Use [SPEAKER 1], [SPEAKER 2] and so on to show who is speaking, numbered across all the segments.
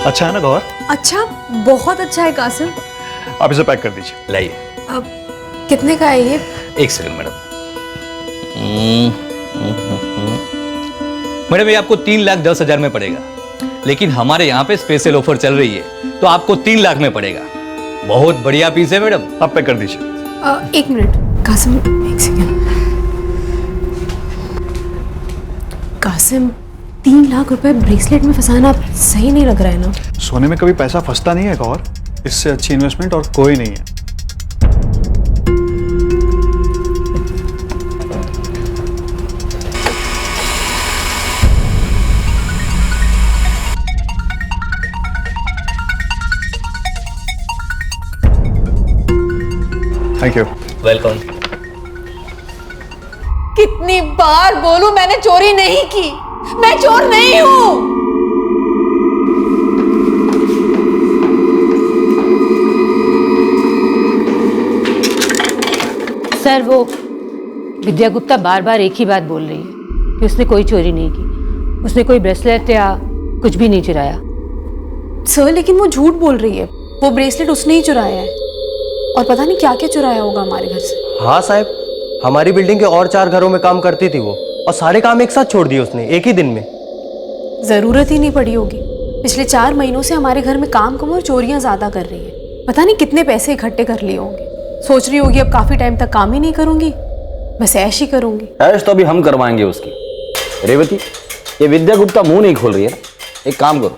[SPEAKER 1] अच्छा है ना गौर?
[SPEAKER 2] अच्छा, बहुत अच्छा है कासिम।
[SPEAKER 1] आप इसे पैक कर दीजिए।
[SPEAKER 3] लाइए।
[SPEAKER 2] अब कितने का है ये?
[SPEAKER 3] एक सेकंड मैडम। मैडम ये आपको 3,10,000 में पड़ेगा, लेकिन हमारे यहाँ पे स्पेशल ऑफर चल रही है तो आपको 3 लाख में पड़ेगा। बहुत बढ़िया पीस है मैडम।
[SPEAKER 1] आप पैक कर दीजिए।
[SPEAKER 2] एक मिनट कासिम, एक सेकंड। कासिम, 3 लाख रुपए ब्रेसलेट में फंसाना सही नहीं लग रहा है ना?
[SPEAKER 1] सोने में कभी पैसा फंसता नहीं है गौर। इससे अच्छी इन्वेस्टमेंट और कोई नहीं है। Thank you.
[SPEAKER 3] वेलकम।
[SPEAKER 2] कितनी बार बोलूं, मैंने चोरी नहीं की, मैं चोर नहीं हूं।
[SPEAKER 4] सर, वो विद्या गुप्ता बार बार एक ही बात बोल रही है कि उसने कोई चोरी नहीं की, उसने कोई ब्रेसलेट या कुछ भी नहीं चुराया।
[SPEAKER 2] सर, लेकिन वो झूठ बोल रही है। वो ब्रेसलेट उसने ही चुराया है और पता नहीं क्या क्या चुराया होगा हमारे घर से।
[SPEAKER 5] हाँ साहब, हमारी बिल्डिंग के और 4 घरों में काम करती थी वो, और सारे काम एक साथ छोड़ दिए उसने एक ही दिन में।
[SPEAKER 2] जरूरत ही नहीं पड़ी होगी। पिछले 4 महीनों से हमारे घर में काम कम और चोरियां ज्यादा कर रही है। पता नहीं कितने पैसे इकट्ठे कर लिए होंगे। सोच रही होगी अब काफी टाइम तक काम ही नहीं करूंगी, बस ऐश ही करूंगी।
[SPEAKER 6] ऐश तो अभी हम करवाएंगे उसकी। रेवती, ये विद्या गुप्ता मुंह नहीं खोल रही है ना, एक काम करो,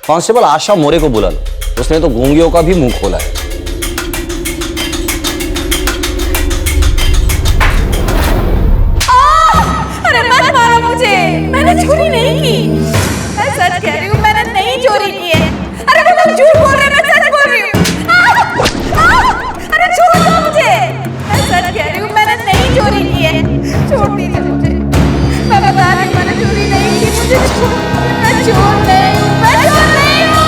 [SPEAKER 6] कांस्टेबल आशा मोरे को बुला लो, उसने तो गूंगियों का भी मुंह खोला है।
[SPEAKER 2] अरे मत मारो मुझे, मैंने चोरी नहीं की। मैं सच कह रही हूँ, मैंने नहीं चोरी की है। अरे वो लोग झूठ बोल रहे हैं, मैं सच बोल रही हूँ। अरे छोड़ दो मुझे, मैं सच कह रही हूँ, मैंने नहीं चोरी की है। छोड़ दीजिए मुझे, मैं बता रही हूँ, मैंने चोरी नहीं की। मुझे छोड़, मैं चोर नहीं हूँ, मैं चोर नहीं हूँ।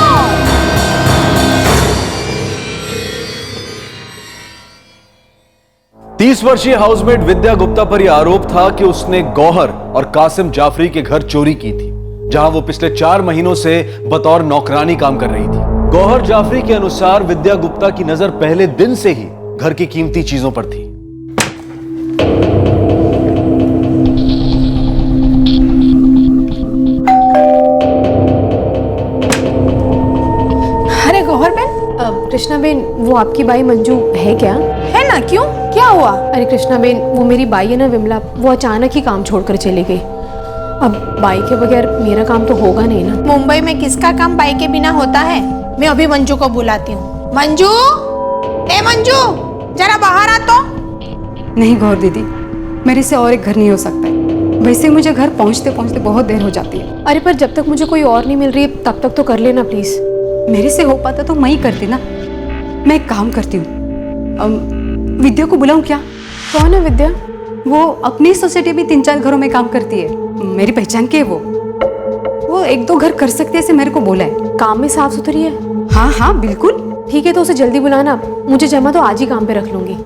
[SPEAKER 7] 30 वर्षीय हाउसमेट विद्या गुप्ता पर यह आरोप था कि उसने गौहर और कासिम जाफरी के घर चोरी की थी, जहां वो पिछले 4 महीनों से बतौर नौकरानी काम कर रही थी। गौहर जाफरी के अनुसार विद्या गुप्ता की नजर पहले दिन से ही घर की कीमती चीजों पर थी।
[SPEAKER 2] अरे गौहर बहन, कृष्णा बेन, वो आपकी बाई मंजू है क्या? है ना, क्यों, क्या हुआ? अरे कृष्णा बेन, वो मेरी बाई है ना विमला, वो अचानक ही काम छोड़कर चली गई। अब बाई के बगैर मेरा काम तो होगा नहीं ना।
[SPEAKER 8] मुंबई में किसका काम बाई के बिना होता है? मैं अभी मंजू को बुलाती हूँ। मंजू, ए मंजू, जरा बाहर आ तो।
[SPEAKER 9] नहीं गौर दीदी, मेरे से और एक घर नहीं हो सकता है। वैसे मुझे घर पहुंचते पहुंचते बहुत देर हो जाती है।
[SPEAKER 2] अरे पर जब तक मुझे कोई और नहीं मिल रही है तब तक तो कर लेना प्लीज।
[SPEAKER 9] मेरे से हो पाता तो मैं ही करती ना। मैं एक काम करती हूँ, विद्या को बुलाऊं क्या?
[SPEAKER 2] कौन है विद्या?
[SPEAKER 9] वो अपनी सोसाइटी में 3-4 घरों में काम करती है, मेरी पहचान की है वो 1-2 घर कर सकती है, ऐसे मेरे को बोला है।
[SPEAKER 2] काम में साफ सुथरी है?
[SPEAKER 9] हाँ हाँ बिल्कुल।
[SPEAKER 2] ठीक है, तो उसे जल्दी बुलाना। मुझे जमा तो आज ही काम पे रख लूंगी।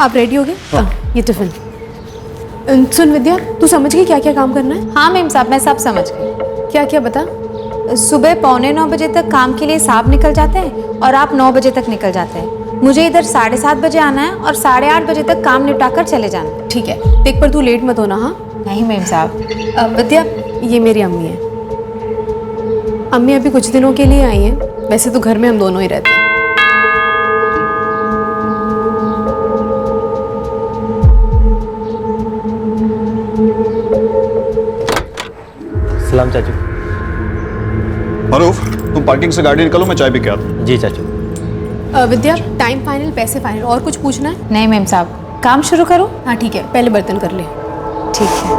[SPEAKER 2] आप रेडी हो गए? ये टिफिन। सुन विद्या, तू समझ गई क्या क्या काम करना है?
[SPEAKER 8] हाँ मैम साहब, मैं सब समझ गई।
[SPEAKER 2] क्या क्या बता।
[SPEAKER 8] सुबह 8:45 बजे तक काम के लिए साहब निकल जाते हैं और आप 9 बजे तक निकल जाते हैं। मुझे इधर 7:30 बजे आना है और 8:30 बजे तक काम निपटाकर चले जाना है।
[SPEAKER 2] ठीक है, देख पर तू लेट मत होना। हाँ
[SPEAKER 8] नहीं मैम साहब।
[SPEAKER 2] विद्या, ये मेरी अम्मी है। अम्मी अभी कुछ दिनों के लिए आई हैं, वैसे तो घर में हम दोनों ही रहते हैं।
[SPEAKER 5] सलाम चाचू।
[SPEAKER 1] मरूफ, तुम पार्किंग से गाड़ी निकालो, मैं चाय पी के आता हूँ।
[SPEAKER 5] जी चाचू।
[SPEAKER 2] विद्या, टाइम फाइनल, पैसे फाइनल, और कुछ पूछना है?
[SPEAKER 8] नहीं मैम साहब। काम शुरू करो।
[SPEAKER 2] हाँ ठीक है, पहले बर्तन कर ले।
[SPEAKER 8] ठीक है।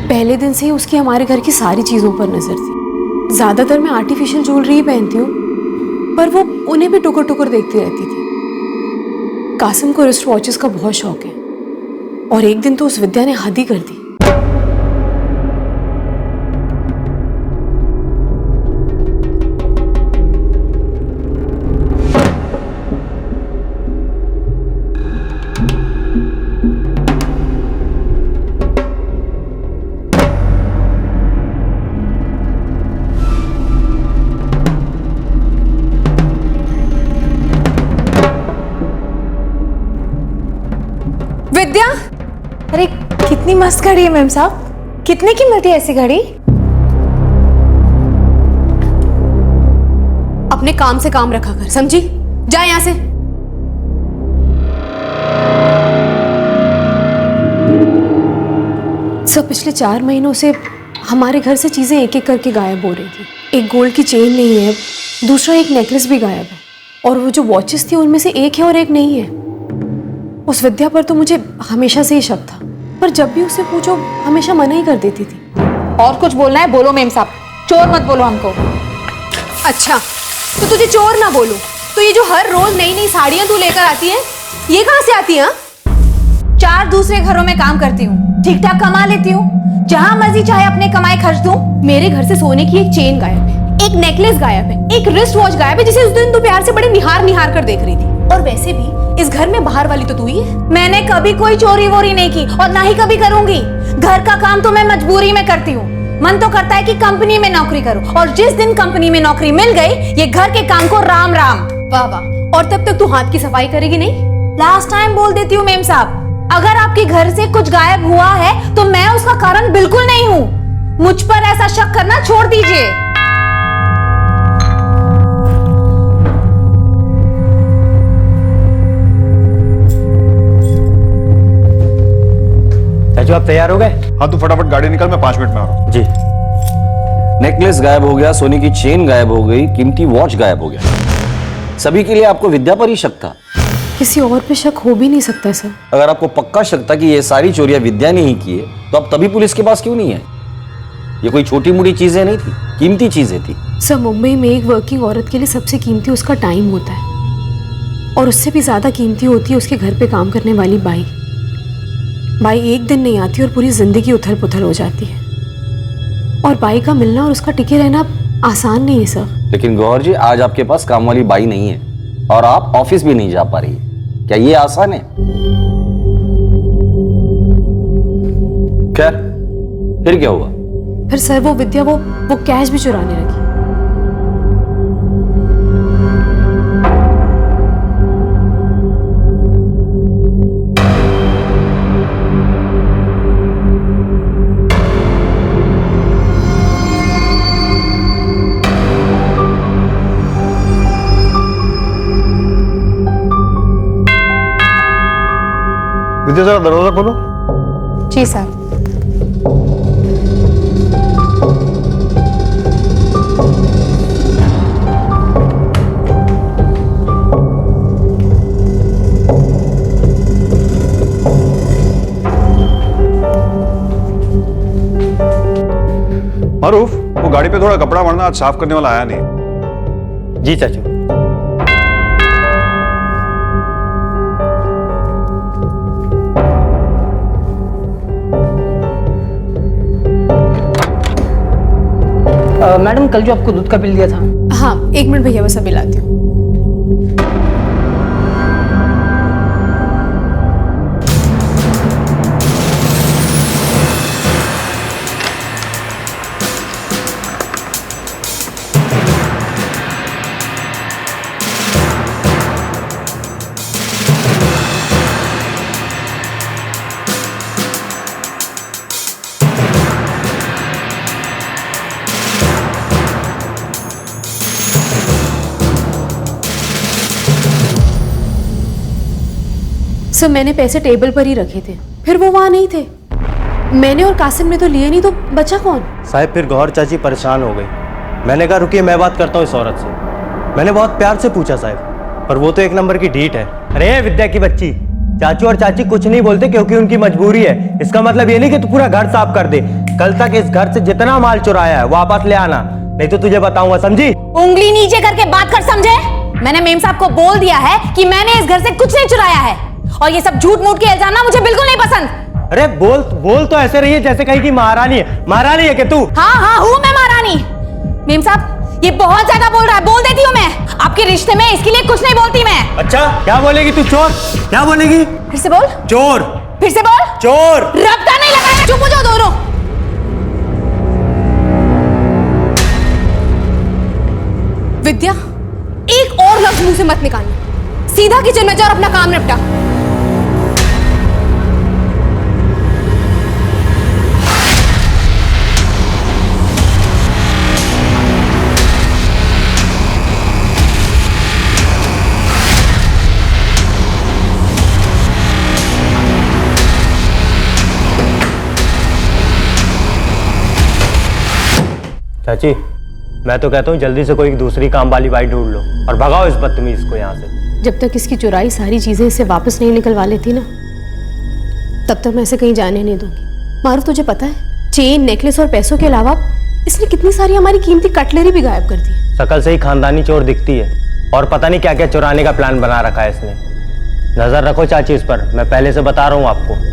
[SPEAKER 2] पहले दिन से ही उसकी हमारे घर की सारी चीज़ों पर नज़र थी। ज़्यादातर मैं आर्टिफिशियल ज्वेलरी ही पहनती हूँ, पर वो उन्हें भी टुकर टुकर देखती रहती थी। कासिम को रिस्ट वॉचेस का बहुत शौक है, और एक दिन तो उस विद्या ने हद ही कर दी।
[SPEAKER 8] विद्या, अरे कितनी मस्त घड़ी है मैम साहब, कितने की मिलती है ऐसी घड़ी?
[SPEAKER 2] अपने काम से काम रखा कर, समझी? जा यहां से। सब पिछले 4 महीनों से हमारे घर से चीजें एक एक करके गायब हो रही थी। एक गोल्ड की चेन नहीं है, दूसरा एक नेकलेस भी गायब है, और वो जो वॉचेस थी उनमें से एक है और एक नहीं है। उस विद्या पर तो मुझे हमेशा से ही शक था, पर जब भी उसे पूछो हमेशा मना ही कर देती थी।
[SPEAKER 8] और कुछ बोलना है बोलो मेम साहब, चोर मत बोलो हमको।
[SPEAKER 2] अच्छा, तो तुझे चोर ना बोलूं, तो ये जो हर रोज नई नई साड़ियां तू लेकर आती है, ये कहां से आती है?
[SPEAKER 8] 4 दूसरे घरों में काम करती हूँ, ठीक ठाक कमा लेती हूँ, जहां मर्जी चाहे अपने कमाई खर्च दूं।
[SPEAKER 2] मेरे घर से सोने की एक चेन गायब है, एक नेकलेस गायब है, एक रिस्ट वॉच गायब है, जिसे उस दिन तू प्यार से बड़े निहार निहार कर देख रही थी। और वैसे भी इस घर में बाहर वाली तो तू ही है।
[SPEAKER 8] मैंने कभी कोई चोरी वोरी नहीं की और ना ही कभी करूंगी। घर का काम तो मैं मजबूरी में करती हूँ। मन तो करता है कि कंपनी में नौकरी करूं, और जिस दिन कंपनी में नौकरी मिल गई, ये घर के काम को राम राम।
[SPEAKER 2] वाह वाह, और तब तक तू हाथ की सफाई करेगी नहीं?
[SPEAKER 8] लास्ट टाइम बोल देती हूँ मेम साहब, अगर आपके घर से कुछ गायब हुआ है तो मैं उसका कारण बिल्कुल नहीं हूँ। मुझ पर ऐसा शक करना छोड़ दीजिए।
[SPEAKER 5] चाचू आप तैयार हो गए?
[SPEAKER 1] हाँ, तू फटाफट गाड़ी निकल, मैं 5 मिनट में आ रहा हूँ।
[SPEAKER 5] जी।
[SPEAKER 6] नेकलेस गायब हो गया, सोने की चेन गायब हो गई, कीमती वॉच गायब हो गया। सभी के लिए आपको विद्या पर ही शक था।
[SPEAKER 2] किसी और पे शक हो भी नहीं सकता सर।
[SPEAKER 6] अगर आपको पक्का शक था कि ये सारी चोरियां विद्या ने ही की है, तो अब तभी पुलिस के पास क्यों नहीं है? ये कोई छोटी मोटी चीजें नहीं थी, कीमती चीजें थी।
[SPEAKER 2] सर, मुंबई में एक वर्किंग औरत के लिए सबसे कीमती उसका टाइम होता है, और उससे भी ज्यादा कीमती होती है उसके घर पे काम करने वाली बाई। बाई एक दिन नहीं आती और पूरी जिंदगी उथल पुथल हो जाती है, और बाई का मिलना और उसका टिके रहना आसान नहीं है सर।
[SPEAKER 6] लेकिन गौहर जी, आज आपके पास काम वाली बाई नहीं है और आप ऑफिस भी नहीं जा पा रही है। क्या ये आसान है? खैर, फिर क्या हुआ?
[SPEAKER 2] फिर सर वो विद्या वो कैश भी चुराने लगी।
[SPEAKER 1] विद्या, जरा दरवाजा खोलो।
[SPEAKER 8] जी साहब।
[SPEAKER 1] मारूफ, वो गाड़ी पे थोड़ा कपड़ा मरना, आज साफ करने वाला आया नहीं।
[SPEAKER 5] जी चाचू।
[SPEAKER 4] मैडम, कल जो आपको दूध का बिल दिया था।
[SPEAKER 2] हाँ, 1 मिनट भैया, बस अभी लाती हूँ। सर मैंने पैसे टेबल पर ही रखे थे, फिर वो वहाँ नहीं थे। मैंने और कासिम ने तो लिए नहीं, तो बचा कौन?
[SPEAKER 5] साहब फिर गौहर चाची परेशान हो गई। मैंने कहा रुकिए मैं बात करता हूँ इस औरत से। मैंने बहुत प्यार से पूछा साहब, पर वो तो एक नंबर की ढीठ है। अरे विद्या की बच्ची, चाचू और चाची कुछ नहीं बोलते क्योंकि उनकी मजबूरी है। इसका मतलब ये नहीं कि तू पूरा घर साफ कर दे। कल तक इस घर से जितना माल चुराया है वापस ले आना, नहीं तो तुझे बताऊंगा, समझी?
[SPEAKER 8] उंगली नीचे करके बात कर, समझे? मैंने मेम साहब को बोल दिया है कि मैंने इस घर से कुछ नहीं चुराया है, और ये सब झूठ मूठ के इल्जाम ना मुझे बिल्कुल नहीं पसंद।
[SPEAKER 5] अरे बोल तो ऐसे रही है जैसे कहीं की महारानी है। महारानी है कि तू?
[SPEAKER 8] हाँ हूँ मैं महारानी। मेम साहब ये बहुत ज्यादा बोल रहा है, बोल देती हूँ मैं। आपके रिश्ते में इसके लिए कुछ नहीं बोलती मैं।
[SPEAKER 5] अच्छा क्या बोलेगी तू? चोर? क्या बोलेगी?
[SPEAKER 8] फिर से बोल।
[SPEAKER 5] चोर।
[SPEAKER 8] फिर से बोल।
[SPEAKER 5] चोर।
[SPEAKER 8] रब्ता नहीं लगाया, चुप हो जाओ दोनों।
[SPEAKER 2] विद्या, एक और लफ्ज मुंह से मत निकालना। सीधा किचन में जा और अपना काम निपटा।
[SPEAKER 5] चाची मैं तो कहता हूँ जल्दी से कोई दूसरी काम वाली बाई ढूंढ लो और भगाओ इस बदतमीज को यहाँ से।
[SPEAKER 2] जब तक इसकी चुराई सारी चीजें इससे वापस नहीं निकलवा लेती ना, तब तक मैं इसे कहीं जाने नहीं दूंगी। मारूफ, तुझे पता है चेन, नेकलेस और पैसों के अलावा इसने कितनी सारी हमारी कीमती कटलरी भी गायब कर दी।
[SPEAKER 5] शकल से ही खानदानी चोर दिखती है, और पता नहीं क्या क्या चुराने का प्लान बना रखा है इसने। नजर रखो चाची इस पर, मैं पहले से बता रहा हूँ आपको।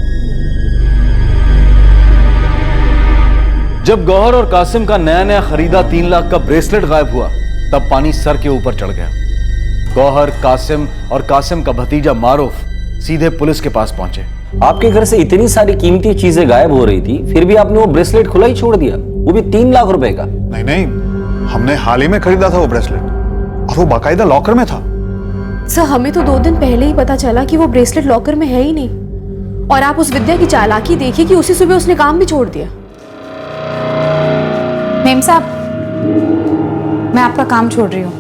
[SPEAKER 7] जब गौहर और कासिम का नया नया खरीदा 3 लाख का ब्रेसलेट गायब हुआ, तब पानी सर के ऊपर चढ़ गया। गौहर, कासिम और कासिम का भतीजा मारूफ सीधे पुलिस के पास पहुंचे।
[SPEAKER 6] आपके घर से इतनी सारी कीमती चीजें गायब हो रही थी, फिर भी आपने वो ब्रेसलेट खुला ही छोड़ दिया, वो भी 3 लाख रुपए का।
[SPEAKER 1] नहीं, हमने हाल ही में खरीदा था वो ब्रेसलेट, और वो बाकायदा लॉकर में था।
[SPEAKER 2] सर हमें तो 2 दिन पहले ही पता चला कि वो ब्रेसलेट लॉकर में है ही नहीं, और आप उस विद्या की चालाकी देखिए कि उसी सुबह उसने काम भी छोड़ दिया।
[SPEAKER 8] मेम साहब मैं आपका काम छोड़ रही हूँ।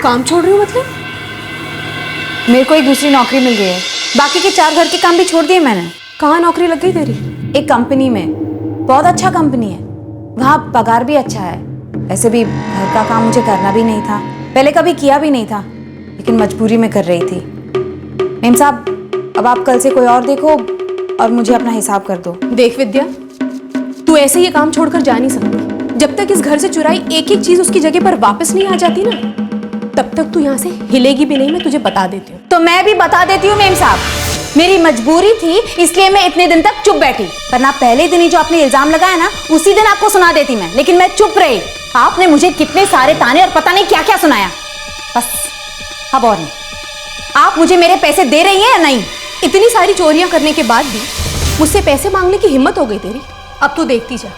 [SPEAKER 2] काम छोड़ रही हूँ मतलब?
[SPEAKER 8] मेरे को एक दूसरी नौकरी मिल गई है, बाकी के 4 घर के काम भी छोड़ दिए मैंने।
[SPEAKER 2] कहाँ नौकरी लग गई तेरी?
[SPEAKER 8] एक कंपनी में, बहुत अच्छा कंपनी है, वहाँ पगार भी अच्छा है। वैसे भी घर का काम मुझे करना भी नहीं था, पहले कभी किया भी नहीं था, लेकिन मजबूरी में कर रही थी। मेम साहब अब आप कल से कोई और देखो और मुझे अपना हिसाब कर दो।
[SPEAKER 2] देख विद्या, तू ऐसे ये काम छोड़कर जा नहीं सकती। जब तक इस घर से चुराई एक एक चीज उसकी जगह पर वापस नहीं आ जाती ना, तब तक तू यहाँ से हिलेगी भी नहीं, मैं तुझे बता देती हूँ।
[SPEAKER 8] तो मैं भी बता देती हूँ मेम साहब, मेरी मजबूरी थी इसलिए मैं इतने दिन तक चुप बैठी, वरना पहले दिन ही जो आपने इल्जाम लगाया ना, उसी दिन आपको सुना देती मैं, लेकिन मैं चुप रही। आपने मुझे कितने सारे ताने और पता नहीं क्या क्या सुनाया, बस अब और नहीं। आप मुझे मेरे पैसे दे रही हैं या नहीं?
[SPEAKER 2] इतनी सारी चोरियां करने के बाद भी मुझसे पैसे मांगने की हिम्मत हो गई तेरी। अब तू देखती जा,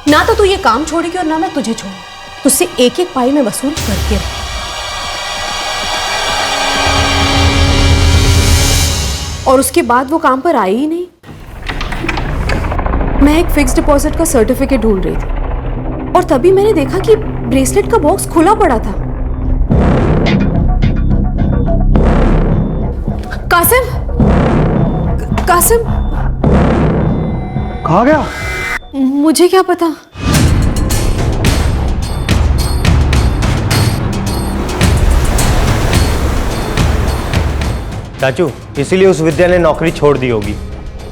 [SPEAKER 2] ना तो तू ये काम छोड़ेगी और ना मैं तुझे छोड़ूंगी। तुझसे एक एक पाई में वसूल करके रह। और उसके बाद वो काम पर आई ही नहीं। मैं एक फिक्स डिपॉजिट का सर्टिफिकेट ढूंढ रही थी, और तभी मैंने देखा कि ब्रेसलेट का बॉक्स खुला पड़ा था। कासिम, कासिम
[SPEAKER 1] कहाँ गया?
[SPEAKER 2] मुझे क्या पता।
[SPEAKER 5] चाचू इसीलिए उस विद्या ने नौकरी छोड़ दी होगी।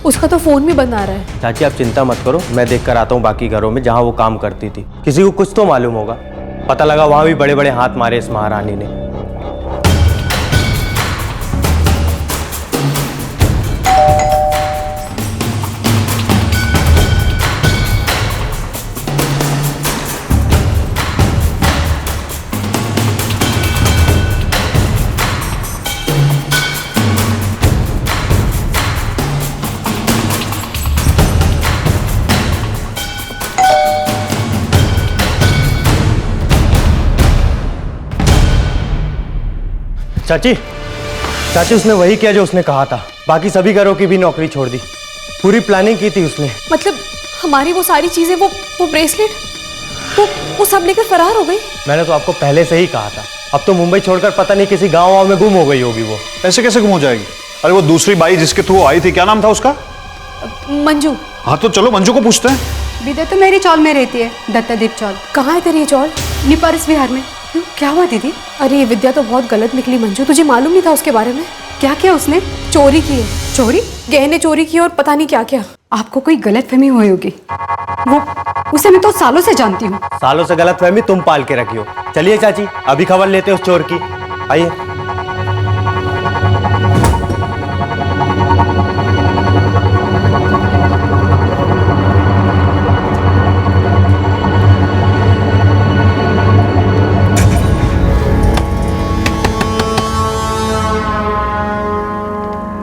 [SPEAKER 2] उसका तो फोन भी बंद आ रहा है।
[SPEAKER 5] चाची आप चिंता मत करो, मैं देख कर आता हूँ बाकी घरों में जहाँ वो काम करती थी। किसी को कुछ तो मालूम होगा, पता लगा वहाँ भी बड़े बड़े हाथ मारे इस महारानी ने। चाची चाची उसने वही किया जो उसने कहा था, बाकी सभी घरों की भी नौकरी छोड़ दी। पूरी प्लानिंग की थी उसने।
[SPEAKER 2] मतलब हमारी वो सारी चीजें, वो ब्रेसलेट, वो सब लेकर फरार हो गई।
[SPEAKER 5] मैंने तो आपको पहले से ही कहा था। अब तो मुंबई छोड़कर पता नहीं किसी गांव में गुम हो गई होगी वो।
[SPEAKER 1] ऐसे कैसे गुम हो जाएगी? अरे वो दूसरी बाई जिसके थ्रू आई थी, क्या नाम था उसका?
[SPEAKER 2] मंजू।
[SPEAKER 1] हाँ तो चलो मंजू को पूछते हैं।
[SPEAKER 9] विद्या तो मेरी चौल में रहती है, दत्तादीप चौल।
[SPEAKER 2] कहाँ है तेरी ये चौल?
[SPEAKER 9] निपारस विहार में। क्यों, क्या हुआ दीदी?
[SPEAKER 2] अरे ये विद्या तो बहुत गलत निकली मंजू, तुझे मालूम नहीं था उसके बारे में?
[SPEAKER 9] क्या किया उसने?
[SPEAKER 2] चोरी की है,
[SPEAKER 9] चोरी?
[SPEAKER 2] गहने चोरी किए और पता नहीं क्या क्या।
[SPEAKER 9] आपको कोई गलतफहमी हुई होगी। वो उसे मैं तो सालों से जानती हूँ।
[SPEAKER 5] सालों से गलतफहमी तुम पाल के रखी हो। चलिए चाची, अभी खबर लेते हैं उस चोर की। आइए।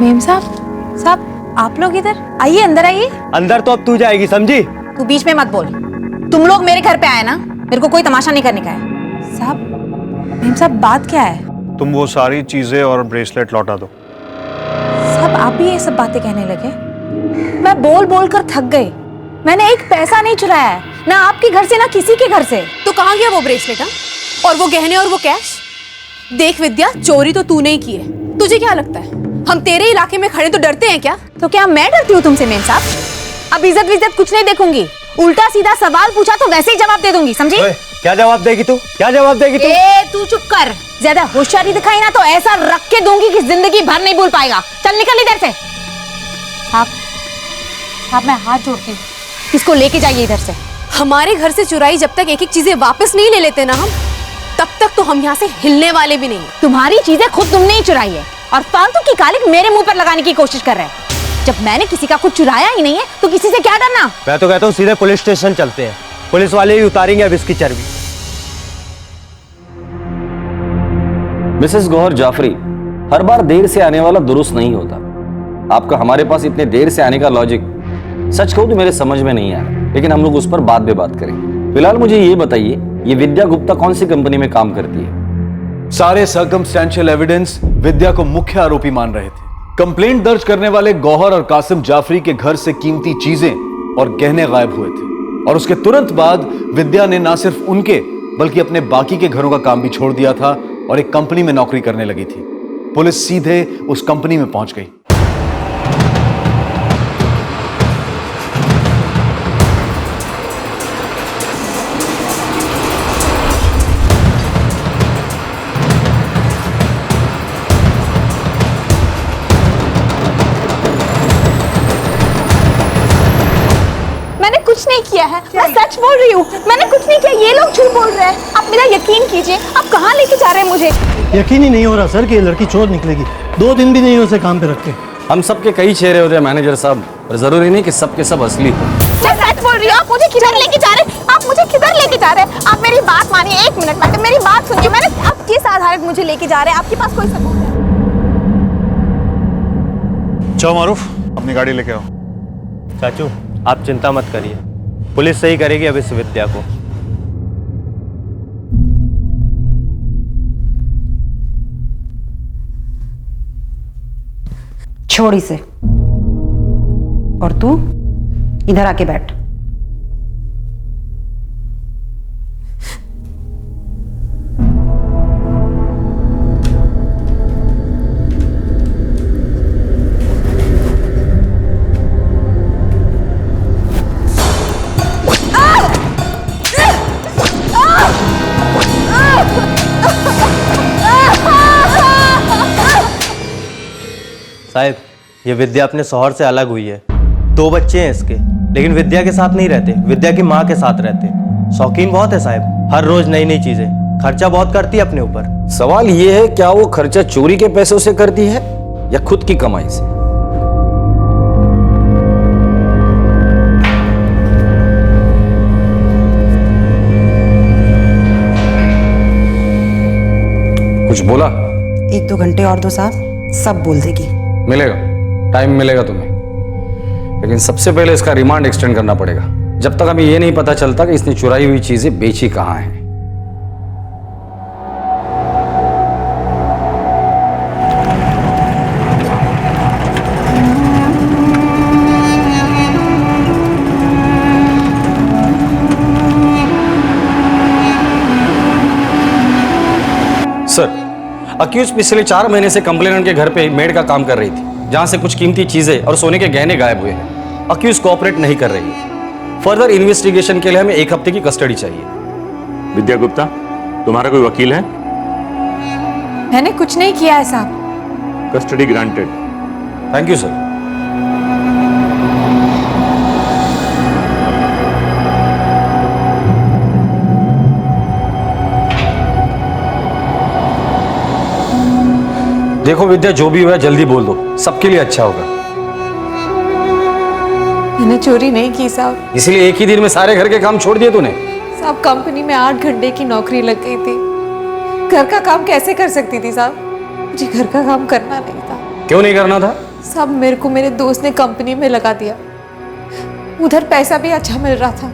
[SPEAKER 8] मेम साहब आप लोग इधर आइए, अंदर आइए।
[SPEAKER 5] अंदर तो अब तू जाएगी, समझी?
[SPEAKER 8] तू बीच में मत बोल। तुम लोग मेरे घर पे आए ना, मेरे को कोई तमाशा नहीं करने का है। साहब, मेम साहब बात क्या है?
[SPEAKER 1] तुम वो सारी चीजें और ब्रेसलेट लौटा दो।
[SPEAKER 8] साहब आप भी ये सब बातें कहने लगे? मैं बोल बोल कर थक गई। मैंने एक पैसा नहीं चुराया है, ना आपके घर से ना किसी के घर से।
[SPEAKER 2] तो कहाँ गया वो ब्रेसलेट? हाँ, और वो गहने और वो कैश? देख विद्या, चोरी तो तूने ही की है। तुझे क्या लगता है हम तेरे इलाके में खड़े तो डरते हैं क्या?
[SPEAKER 8] तो क्या मैं डरती हूँ तुमसे मेम साहब? अब इज्जत विज्जत कुछ नहीं देखूंगी, उल्टा सीधा सवाल पूछा तो वैसे ही जवाब दे दूंगी, समझी?
[SPEAKER 5] क्या जवाब देगी तू? क्या जवाब देगी तू?
[SPEAKER 8] तू चुप कर। ज्यादा होशियारी दिखाई ना तो ऐसा रख के दूंगी कि जिंदगी भर नहीं भूल पाएगा। चल निकल इधर से। साहब मैं हाथ जोड़ती हूँ, इसको लेके जाइए इधर से।
[SPEAKER 2] हमारे घर से चुराई जब तक एक एक चीजें वापस नहीं ले लेते ना हम, तब तक तो हम यहाँ से हिलने वाले भी नहीं।
[SPEAKER 8] तुम्हारी चीजें खुद तुमने ही चुराई है और फालतू की कालिक मेरे मुंह पर लगाने की कोशिश कर रहे हैं। जब मैंने किसी का कुछ चुराया ही नहीं है तो किसी से क्या डरना?
[SPEAKER 5] मैं तो कहता हूँ सीधे पुलिस स्टेशन चलते हैं, पुलिस वाले ही उतारेंगे अब इसकी चर्बी।
[SPEAKER 6] मिसेस गौहर जाफरी, हर बार देर से आने वाला दुरुस्त नहीं होता। आपका हमारे पास इतने देर से आने का लॉजिक सच कहूं तो मेरे समझ में नहीं आ रहा, लेकिन हम लोग उस पर बाद में बात करेंगे। फिलहाल मुझे ये बताइए, ये विद्या गुप्ता कौन सी कंपनी में काम करती है?
[SPEAKER 7] सारे सर्कमस्टेंशियल एविडेंस विद्या को मुख्य आरोपी मान रहे थे। कंप्लेंट दर्ज करने वाले गौहर और कासिम जाफरी के घर से कीमती चीजें और गहने गायब हुए थे, और उसके तुरंत बाद विद्या ने ना सिर्फ उनके बल्कि अपने बाकी के घरों का काम भी छोड़ दिया था और एक कंपनी में नौकरी करने लगी थी। पुलिस सीधे उस कंपनी में पहुंच गई।
[SPEAKER 8] कुछ नहीं किया है, मैं सच बोल रही हूँ। मैंने कुछ नहीं किया, ये लोग झूठ बोल रहे हैं। आप मेरा यकीन कीजिए। आप कहाँ लेके जा रहे हैं मुझे?
[SPEAKER 10] यकीन ही नहीं हो रहा सर कि ये लड़की चोर निकलेगी। 2 दिन भी नहीं उसे काम पे रख के।
[SPEAKER 6] हम सबके कई चेहरे होते हैं मैनेजर साहब, और जरूरी नहीं कि सबके सब असली हो।
[SPEAKER 8] मैं सच बोल रही हूँ। आप मुझे किधर लेके जा रहे हैं? आप मुझे किधर लेके जा रहे हैं? आप मेरी बात मानिए, 1 मिनट मैडम, मेरी बात सुनिए। मैंने आप किस आधारित मुझे लेके जा रहे हैं? आपके पास कोई सबूत है?
[SPEAKER 1] जाओ मारूफ, अपनी गाड़ी लेके आओ।
[SPEAKER 5] चाचू आप चिंता मत करिए, पुलिस सही करेगी अब इस विद्या को।
[SPEAKER 11] छोड़ इसे, और तू इधर आके बैठ।
[SPEAKER 5] साहब ये विद्या अपने शौहर से अलग हुई है। 2 बच्चे हैं इसके, लेकिन विद्या के साथ नहीं रहते, विद्या की माँ के साथ रहते। शौकीन बहुत है साहब, हर रोज नई नई चीजें, खर्चा बहुत करती है अपने ऊपर।
[SPEAKER 6] सवाल ये है, क्या वो खर्चा चोरी के पैसों से करती है या खुद की कमाई से? कुछ बोला?
[SPEAKER 11] 1-2 घंटे और दो साहब, सब बोल देगी।
[SPEAKER 6] मिलेगा, टाइम मिलेगा तुम्हें, लेकिन सबसे पहले इसका रिमांड एक्सटेंड करना पड़ेगा, जब तक हमें यह नहीं पता चलता कि इसने चुराई हुई चीजें बेची कहां हैं। सर, अक्यूज पिछले 4 महीने से कंप्लेनेंट के घर पे मेड का काम कर रही थी। जहां से कुछ कीमती चीजें और सोने के गहने गायब हुए हैं। अक्यूज कोऑपरेट नहीं कर रही है। फर्दर इन्वेस्टिगेशन के लिए हमें 1 हफ्ते की कस्टडी चाहिए।
[SPEAKER 12] विद्या गुप्ता, तुम्हारा कोई वकील है?
[SPEAKER 8] मैंने कुछ नहीं किया है साहब।
[SPEAKER 12] Custody granted.
[SPEAKER 6] Thank you sir. देखो विद्या, जो भी हुआ जल्दी बोल दो, सबके लिए अच्छा होगा।
[SPEAKER 2] मैंने चोरी नहीं की साहब।
[SPEAKER 6] इसलिए एक ही दिन में सारे घर के काम छोड़ दिए तूने?
[SPEAKER 2] साहब कंपनी में 8 घंटे की नौकरी लग गई थी। घर का काम कैसे कर सकती थी साहब? मुझे घर का काम करना नहीं था।
[SPEAKER 6] क्यों नहीं करना था?
[SPEAKER 2] साहब मेरे को मेरे दोस्त ने कंपनी में लगा दिया। उधर पैसा भी अच्छा मिल रहा था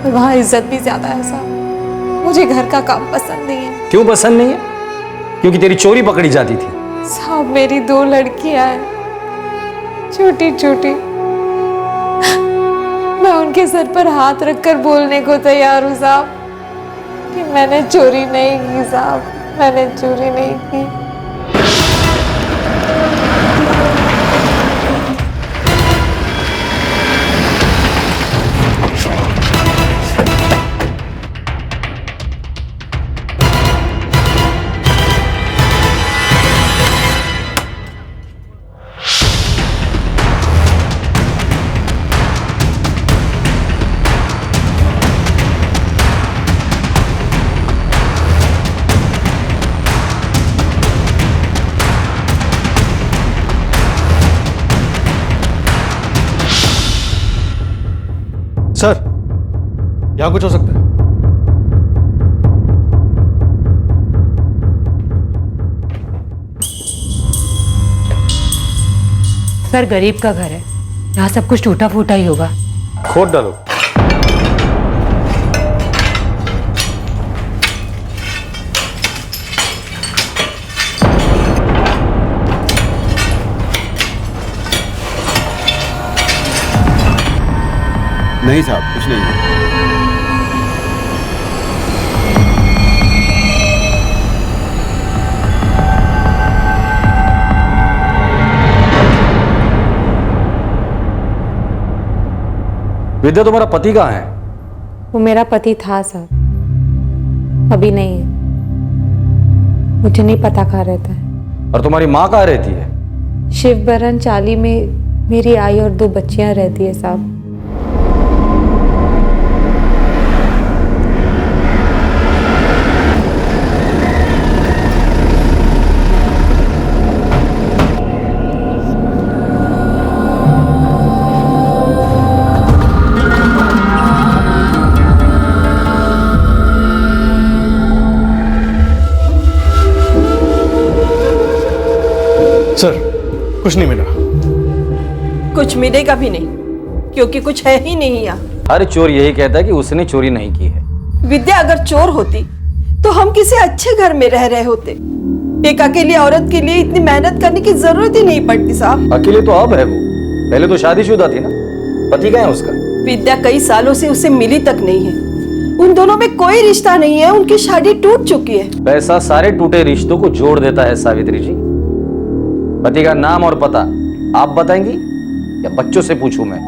[SPEAKER 2] और वहाँ इज्जत भी ज्यादा है साहब। मुझे घर का काम पसंद नहीं है।
[SPEAKER 6] क्यों पसंद नहीं है? क्योंकि तेरी चोरी पकड़ी जाती थी।
[SPEAKER 2] साहब मेरी 2 लड़कियां हैं, छोटी छोटी। मैं उनके सर पर हाथ रखकर बोलने को तैयार हूँ साहब कि मैंने चोरी नहीं की साहब, मैंने चोरी नहीं की।
[SPEAKER 1] सर, यहाँ कुछ हो सकता है?
[SPEAKER 4] सर गरीब का घर है, यहाँ सब कुछ टूटा फूटा ही होगा।
[SPEAKER 6] खोद डालो।
[SPEAKER 12] नहीं साहब, कुछ नहीं है।
[SPEAKER 6] विद्या, तुम्हारा पति कहाँ है?
[SPEAKER 2] वो मेरा पति था साहब, अभी नहीं है। मुझे नहीं पता कहाँ रहता है।
[SPEAKER 6] और तुम्हारी माँ कहाँ रहती है?
[SPEAKER 2] शिवबरन चाली में मेरी आई और 2 बच्चियां रहती है साहब।
[SPEAKER 1] सर, कुछ नहीं मिला।
[SPEAKER 13] कुछ मिलेगा भी नहीं, क्योंकि कुछ है ही नहीं यहाँ।
[SPEAKER 6] हर चोर यही कहता है कि उसने चोरी नहीं की है।
[SPEAKER 13] विद्या अगर चोर होती तो हम किसी अच्छे घर में रह रहे होते। एक अकेली औरत के लिए इतनी मेहनत करने की जरूरत ही नहीं पड़ती साहब।
[SPEAKER 6] अकेले तो अब है वो, पहले तो शादीशुदा थी ना। पति कहाँ है उसका?
[SPEAKER 13] विद्या कई सालों से उसे मिली तक नहीं है। उन दोनों में कोई रिश्ता नहीं है, उनकी शादी टूट चुकी है।
[SPEAKER 6] पैसा सारे टूटे रिश्तों को जोड़ देता है सावित्री जी। पति का नाम और पता आप बताएंगी या बच्चों से पूछूं मैं?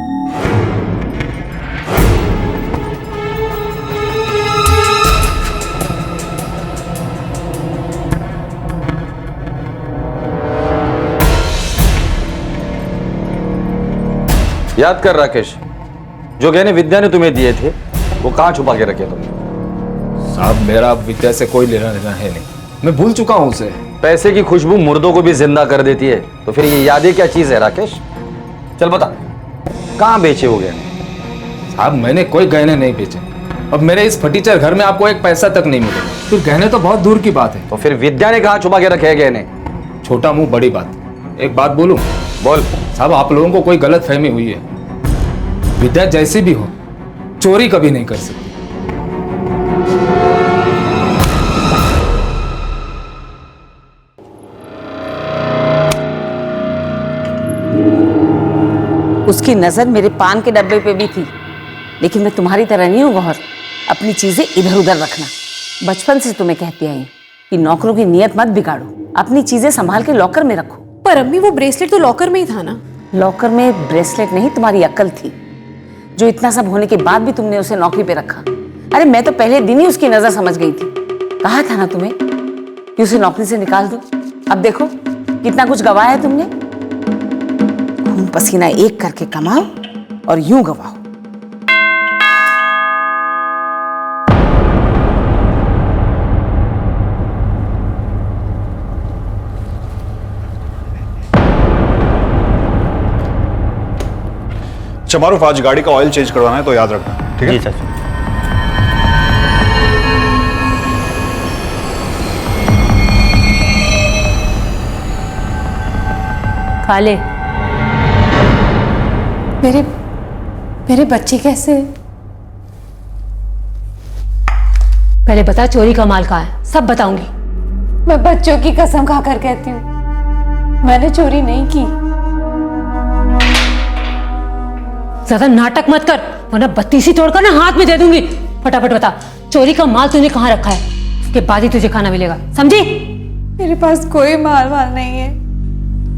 [SPEAKER 6] याद कर राकेश, जो गहने विद्या ने तुम्हें दिए थे वो कहां छुपा के रखे तुमने?
[SPEAKER 14] साहब मेरा विद्या से कोई लेना देना है नहीं, मैं भूल चुका हूं उसे।
[SPEAKER 6] पैसे की खुशबू मुर्दों को भी जिंदा कर देती है, तो फिर ये यादें क्या चीज है राकेश? चल बता, कहां बेचे हो गहने?
[SPEAKER 14] साहब मैंने कोई गहने नहीं बेचे। अब मेरे इस फटीचर घर में आपको एक पैसा तक नहीं मिलेगा, तो गहने तो बहुत दूर की बात है।
[SPEAKER 6] तो फिर विद्या ने कहां छुपा के रखे हैं गहने?
[SPEAKER 14] छोटा मुंह बड़ी बात। एक बात बोलूं?
[SPEAKER 6] बोल।
[SPEAKER 14] साहब आप लोगों को कोई गलत फहमी हुई है। विद्या जैसी भी हो, चोरी कभी नहीं कर सकती।
[SPEAKER 15] उसकी नजर मेरे पान के डब्बे पे भी थी, लेकिन मैं तुम्हारी तरह नहीं हूँ गौहर। अपनी चीजें इधर उधर रखना। बचपन से तुम्हें कहती आई कि नौकरों की नियत मत बिगाड़ो, अपनी चीजें संभाल के लॉकर में रखो।
[SPEAKER 2] पर अम्मी वो ब्रेसलेट तो लॉकर में ही था ना।
[SPEAKER 15] लॉकर में ब्रेसलेट नहीं, तुम्हारी अक्ल थी, जो इतना सब होने के बाद भी तुमने उसे नौकरी पे रखा। अरे मैं तो पहले दिन ही उसकी नजर समझ गई थी। कहा था ना तुम्हें कि उसे नौकरी से निकाल दो। अब देखो कितना कुछ गवाया है तुमने। खून पसीना एक करके कमाओ और यूं गवाओ।
[SPEAKER 1] अच्छा मारूफ, आज गाड़ी का ऑयल चेंज करवाना है तो याद रखना, ठीक है?
[SPEAKER 5] जी चाचा।
[SPEAKER 4] खा ले।
[SPEAKER 2] मेरे बच्चे कैसे?
[SPEAKER 4] पहले बता चोरी का माल कहाँ है, सब बताऊंगी।
[SPEAKER 2] मैं बच्चों की कसम खाकर कहती हूँ, मैंने चोरी नहीं की।
[SPEAKER 4] ज्यादा नाटक मत कर वरना बत्तीसी तोड़कर ना हाथ में दे दूंगी। फटाफट बता चोरी का माल तूने कहाँ रखा है, उसके बाद ही तुझे खाना मिलेगा, समझी?
[SPEAKER 2] मेरे पास कोई माल नहीं है,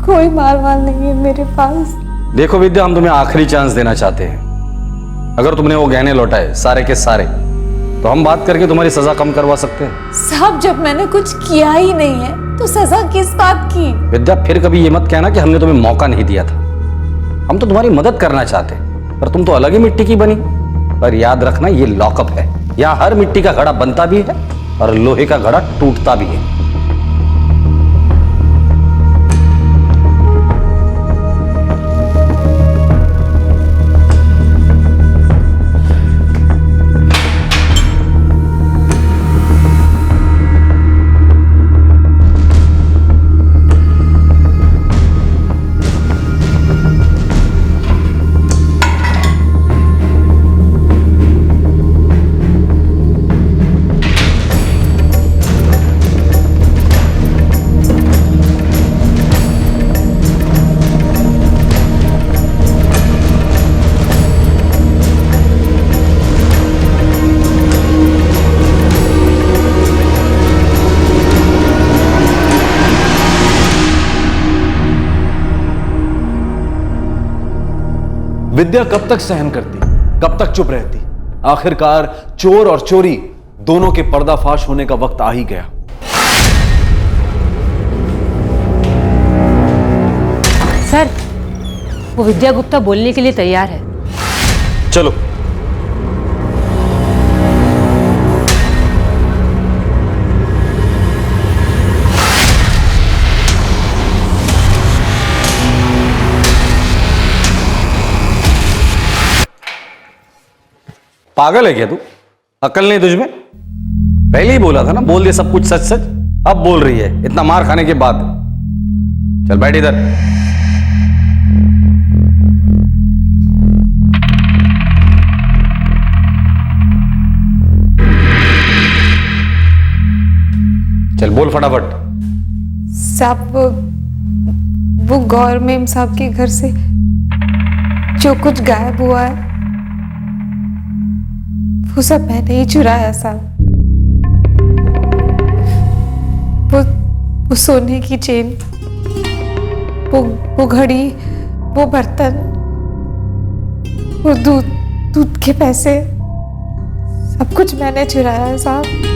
[SPEAKER 2] कोई माल नहीं है मेरे पास।
[SPEAKER 6] देखो विद्या, हम तुम्हें आखिरी चांस देना चाहते हैं। अगर तुमने वो गहने लौटाए सारे के सारे, तो हम बात करके तुम्हारी सजा कम करवा सकते हैं।
[SPEAKER 2] साहब जब मैंने कुछ किया ही नहीं है तो सजा किस बात की?
[SPEAKER 6] विद्या, फिर कभी ये मत कहना कि हमने तुम्हें मौका नहीं दिया था। हम तो तुम्हारी मदद करना चाहते, पर तुम तो अलग ही मिट्टी की बनी। पर याद रखना, ये लॉकअप है, यहाँ हर मिट्टी का घड़ा बनता भी है और लोहे का घड़ा टूटता भी है।
[SPEAKER 7] विद्या कब तक सहन करती, कब तक चुप रहती? आखिरकार चोर और चोरी दोनों के पर्दाफाश होने का वक्त आ ही गया।
[SPEAKER 4] सर, वो विद्या गुप्ता बोलने के लिए तैयार है।
[SPEAKER 6] चलो। पागल है क्या तू? अकल नहीं तुझमें? पहले ही बोला था ना, बोल दे सब कुछ सच सच। अब बोल रही है इतना मार खाने के बाद। चल बैठ इधर। चल बोल फटाफट।
[SPEAKER 2] साहब वो गौर मेम साहब के घर से जो कुछ गायब हुआ है वो सब मैंने ही चुराया साहब। वो सोने की चेन, वो घड़ी, वो बर्तन, वो दूध के पैसे, सब कुछ मैंने चुराया है साहब।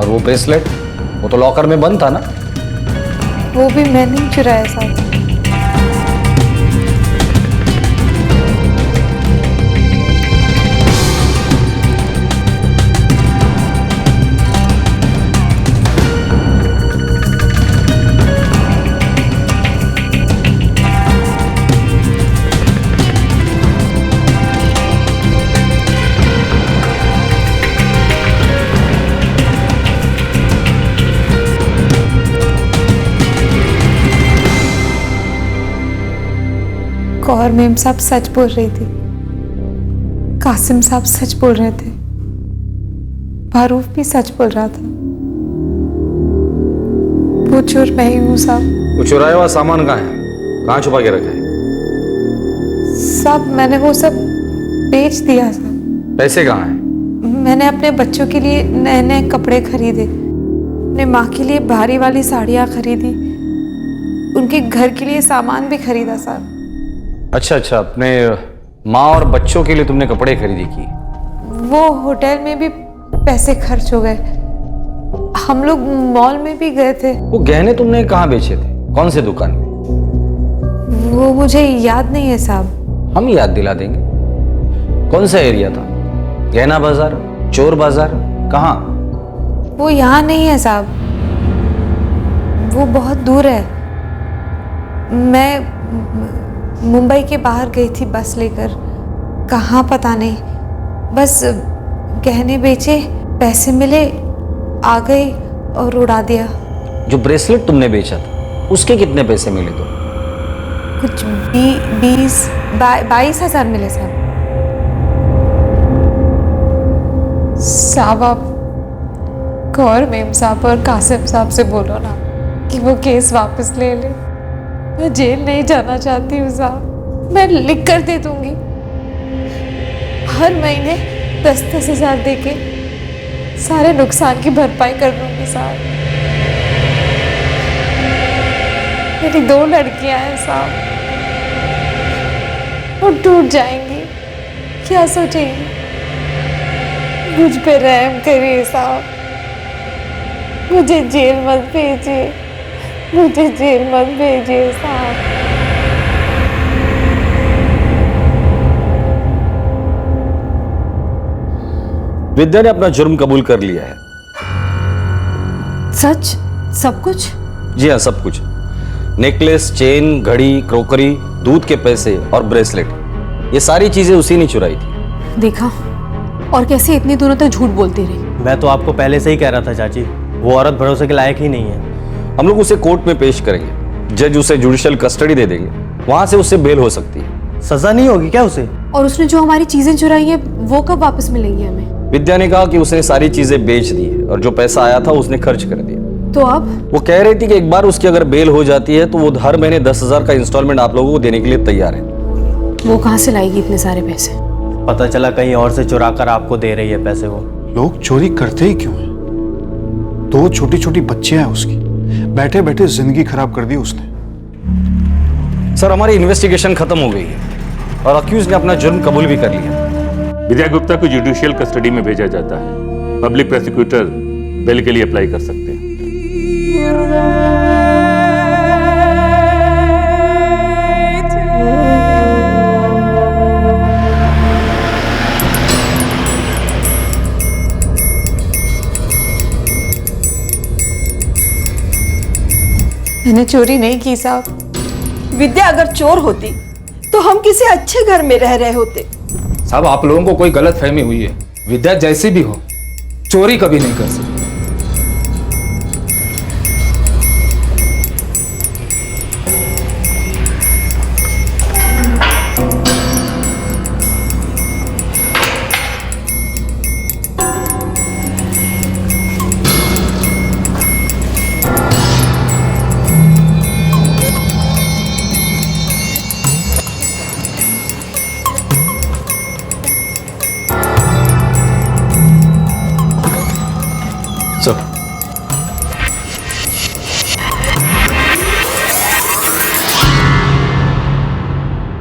[SPEAKER 6] वो ब्रेसलेट, वो तो लॉकर में बंद था ना?
[SPEAKER 2] वो भी मैंने ही चुराया साहब।
[SPEAKER 16] गौहर मेम साहब सच बोल रही थी, कासिम साहब सच बोल रहे थे, मारूफ भी सच बोल रहा था। वो चोर मैं ही हूँ साहब।
[SPEAKER 6] वो चुराया हुआ सामान कहाँ है? कहाँ छुपा के रखा है?
[SPEAKER 16] साहब मैंने वो सब बेच दिया साहब।
[SPEAKER 6] पैसे कहाँ हैं?
[SPEAKER 16] मैंने अपने बच्चों के लिए नए नए कपड़े खरीदे, अपने माँ के लिए भारी वाली साड़ियाँ खरीदी, उनके घर के लिए सामान भी खरीदा साहब।
[SPEAKER 6] अच्छा अच्छा, अपने माँ और बच्चों के लिए तुमने कपड़े खरीदी की?
[SPEAKER 16] वो होटल में भी पैसे खर्च हो गए, हम लोग मॉल में भी गए थे।
[SPEAKER 6] वो गहने तुमने कहाँ बेचे थे? कौन से दुकान में?
[SPEAKER 16] वो मुझे याद नहीं है साहब।
[SPEAKER 6] हम याद दिला देंगे। कौन सा एरिया था? गहना बाजार, चोर बाजार, कहाँ?
[SPEAKER 16] वो यहाँ नहीं है साहब, वो बहुत दूर है। मैं मुंबई के बाहर गई थी बस लेकर, कहाँ पता नहीं, बस गहने बेचे, पैसे मिले, आ गई और उड़ा दिया।
[SPEAKER 6] जो ब्रेसलेट तुमने बेचा था उसके कितने पैसे मिले तो?
[SPEAKER 16] कुछ 22,000 मिले साहब। साहब आप गौर मेम साहब और कासिम साहब से बोलो ना कि वो केस वापस ले ले। मैं जेल नहीं जाना चाहती हूँ साहब, मैं लिख कर दे दूंगी। हर महीने 10-10 हज़ार दे के सारे नुकसान की भरपाई कर दूंगी साहब। मेरी 2 लड़कियां हैं साहब, वो टूट जाएंगी, क्या सोचेंगी? मुझ पे रहम करिए साहब, मुझे जेल मत भेजिए, मुझे जेल मत भेजिए साहब।
[SPEAKER 6] विद्या ने अपना जुर्म कबूल कर लिया है।
[SPEAKER 2] सच? सब कुछ?
[SPEAKER 6] जी हाँ, सब कुछ। नेकलेस, चेन, घड़ी, क्रोकरी, दूध के पैसे और ब्रेसलेट, ये सारी चीजें उसी ने चुराई थी।
[SPEAKER 2] देखा, और कैसे इतनी दिनों तक झूठ बोलती रही।
[SPEAKER 5] मैं तो आपको पहले से ही कह रहा था चाची, वो औरत भरोसे के लायक ही नहीं है।
[SPEAKER 6] हम लोग उसे कोर्ट में पेश करेंगे, जज उसे जुडिशियल कस्टडी दे देंगे, वहां से उससे बेल हो सकती है।
[SPEAKER 5] सजा नहीं होगी क्या उसे?
[SPEAKER 2] और उसने जो हमारी चीजें चुराई हैं वो कब वापस मिलेंगी हमें?
[SPEAKER 6] विद्या ने कहा कि उसने सारी चीजें बेच दी है और जो पैसा आया था उसने खर्च कर दिया।
[SPEAKER 2] तो अब?
[SPEAKER 6] वो कह रही थी कि एक बार उसकी अगर बेल हो जाती है तो वो हर महीने 10,000 का इंस्टॉलमेंट आप लोगों को देने के लिए तैयार है।
[SPEAKER 2] वो कहाँ से लाएगी इतने सारे पैसे?
[SPEAKER 5] पता चला कहीं और से चुरा कर आपको दे रही है पैसे। वो
[SPEAKER 1] लोग चोरी करते ही क्यों हैं? 2 छोटी छोटी बच्चियां हैं उसकी, बैठे बैठे जिंदगी खराब कर दी उसने।
[SPEAKER 6] सर, हमारी इन्वेस्टिगेशन खत्म हो गई है और अक्यूज ने अपना जुर्म कबूल भी कर लिया।
[SPEAKER 12] विद्या गुप्ता को जुडिशियल कस्टडी में भेजा जाता है। पब्लिक प्रोसिक्यूटर बेल के लिए अप्लाई कर सकते हैं।
[SPEAKER 16] मैंने चोरी नहीं की साहब।
[SPEAKER 13] विद्या अगर चोर होती तो हम किसी अच्छे घर में रह रहे होते।
[SPEAKER 14] साहब, आप लोगों को कोई गलत फहमी हुई है। विद्या जैसी भी हो, चोरी कभी नहीं कर सकती।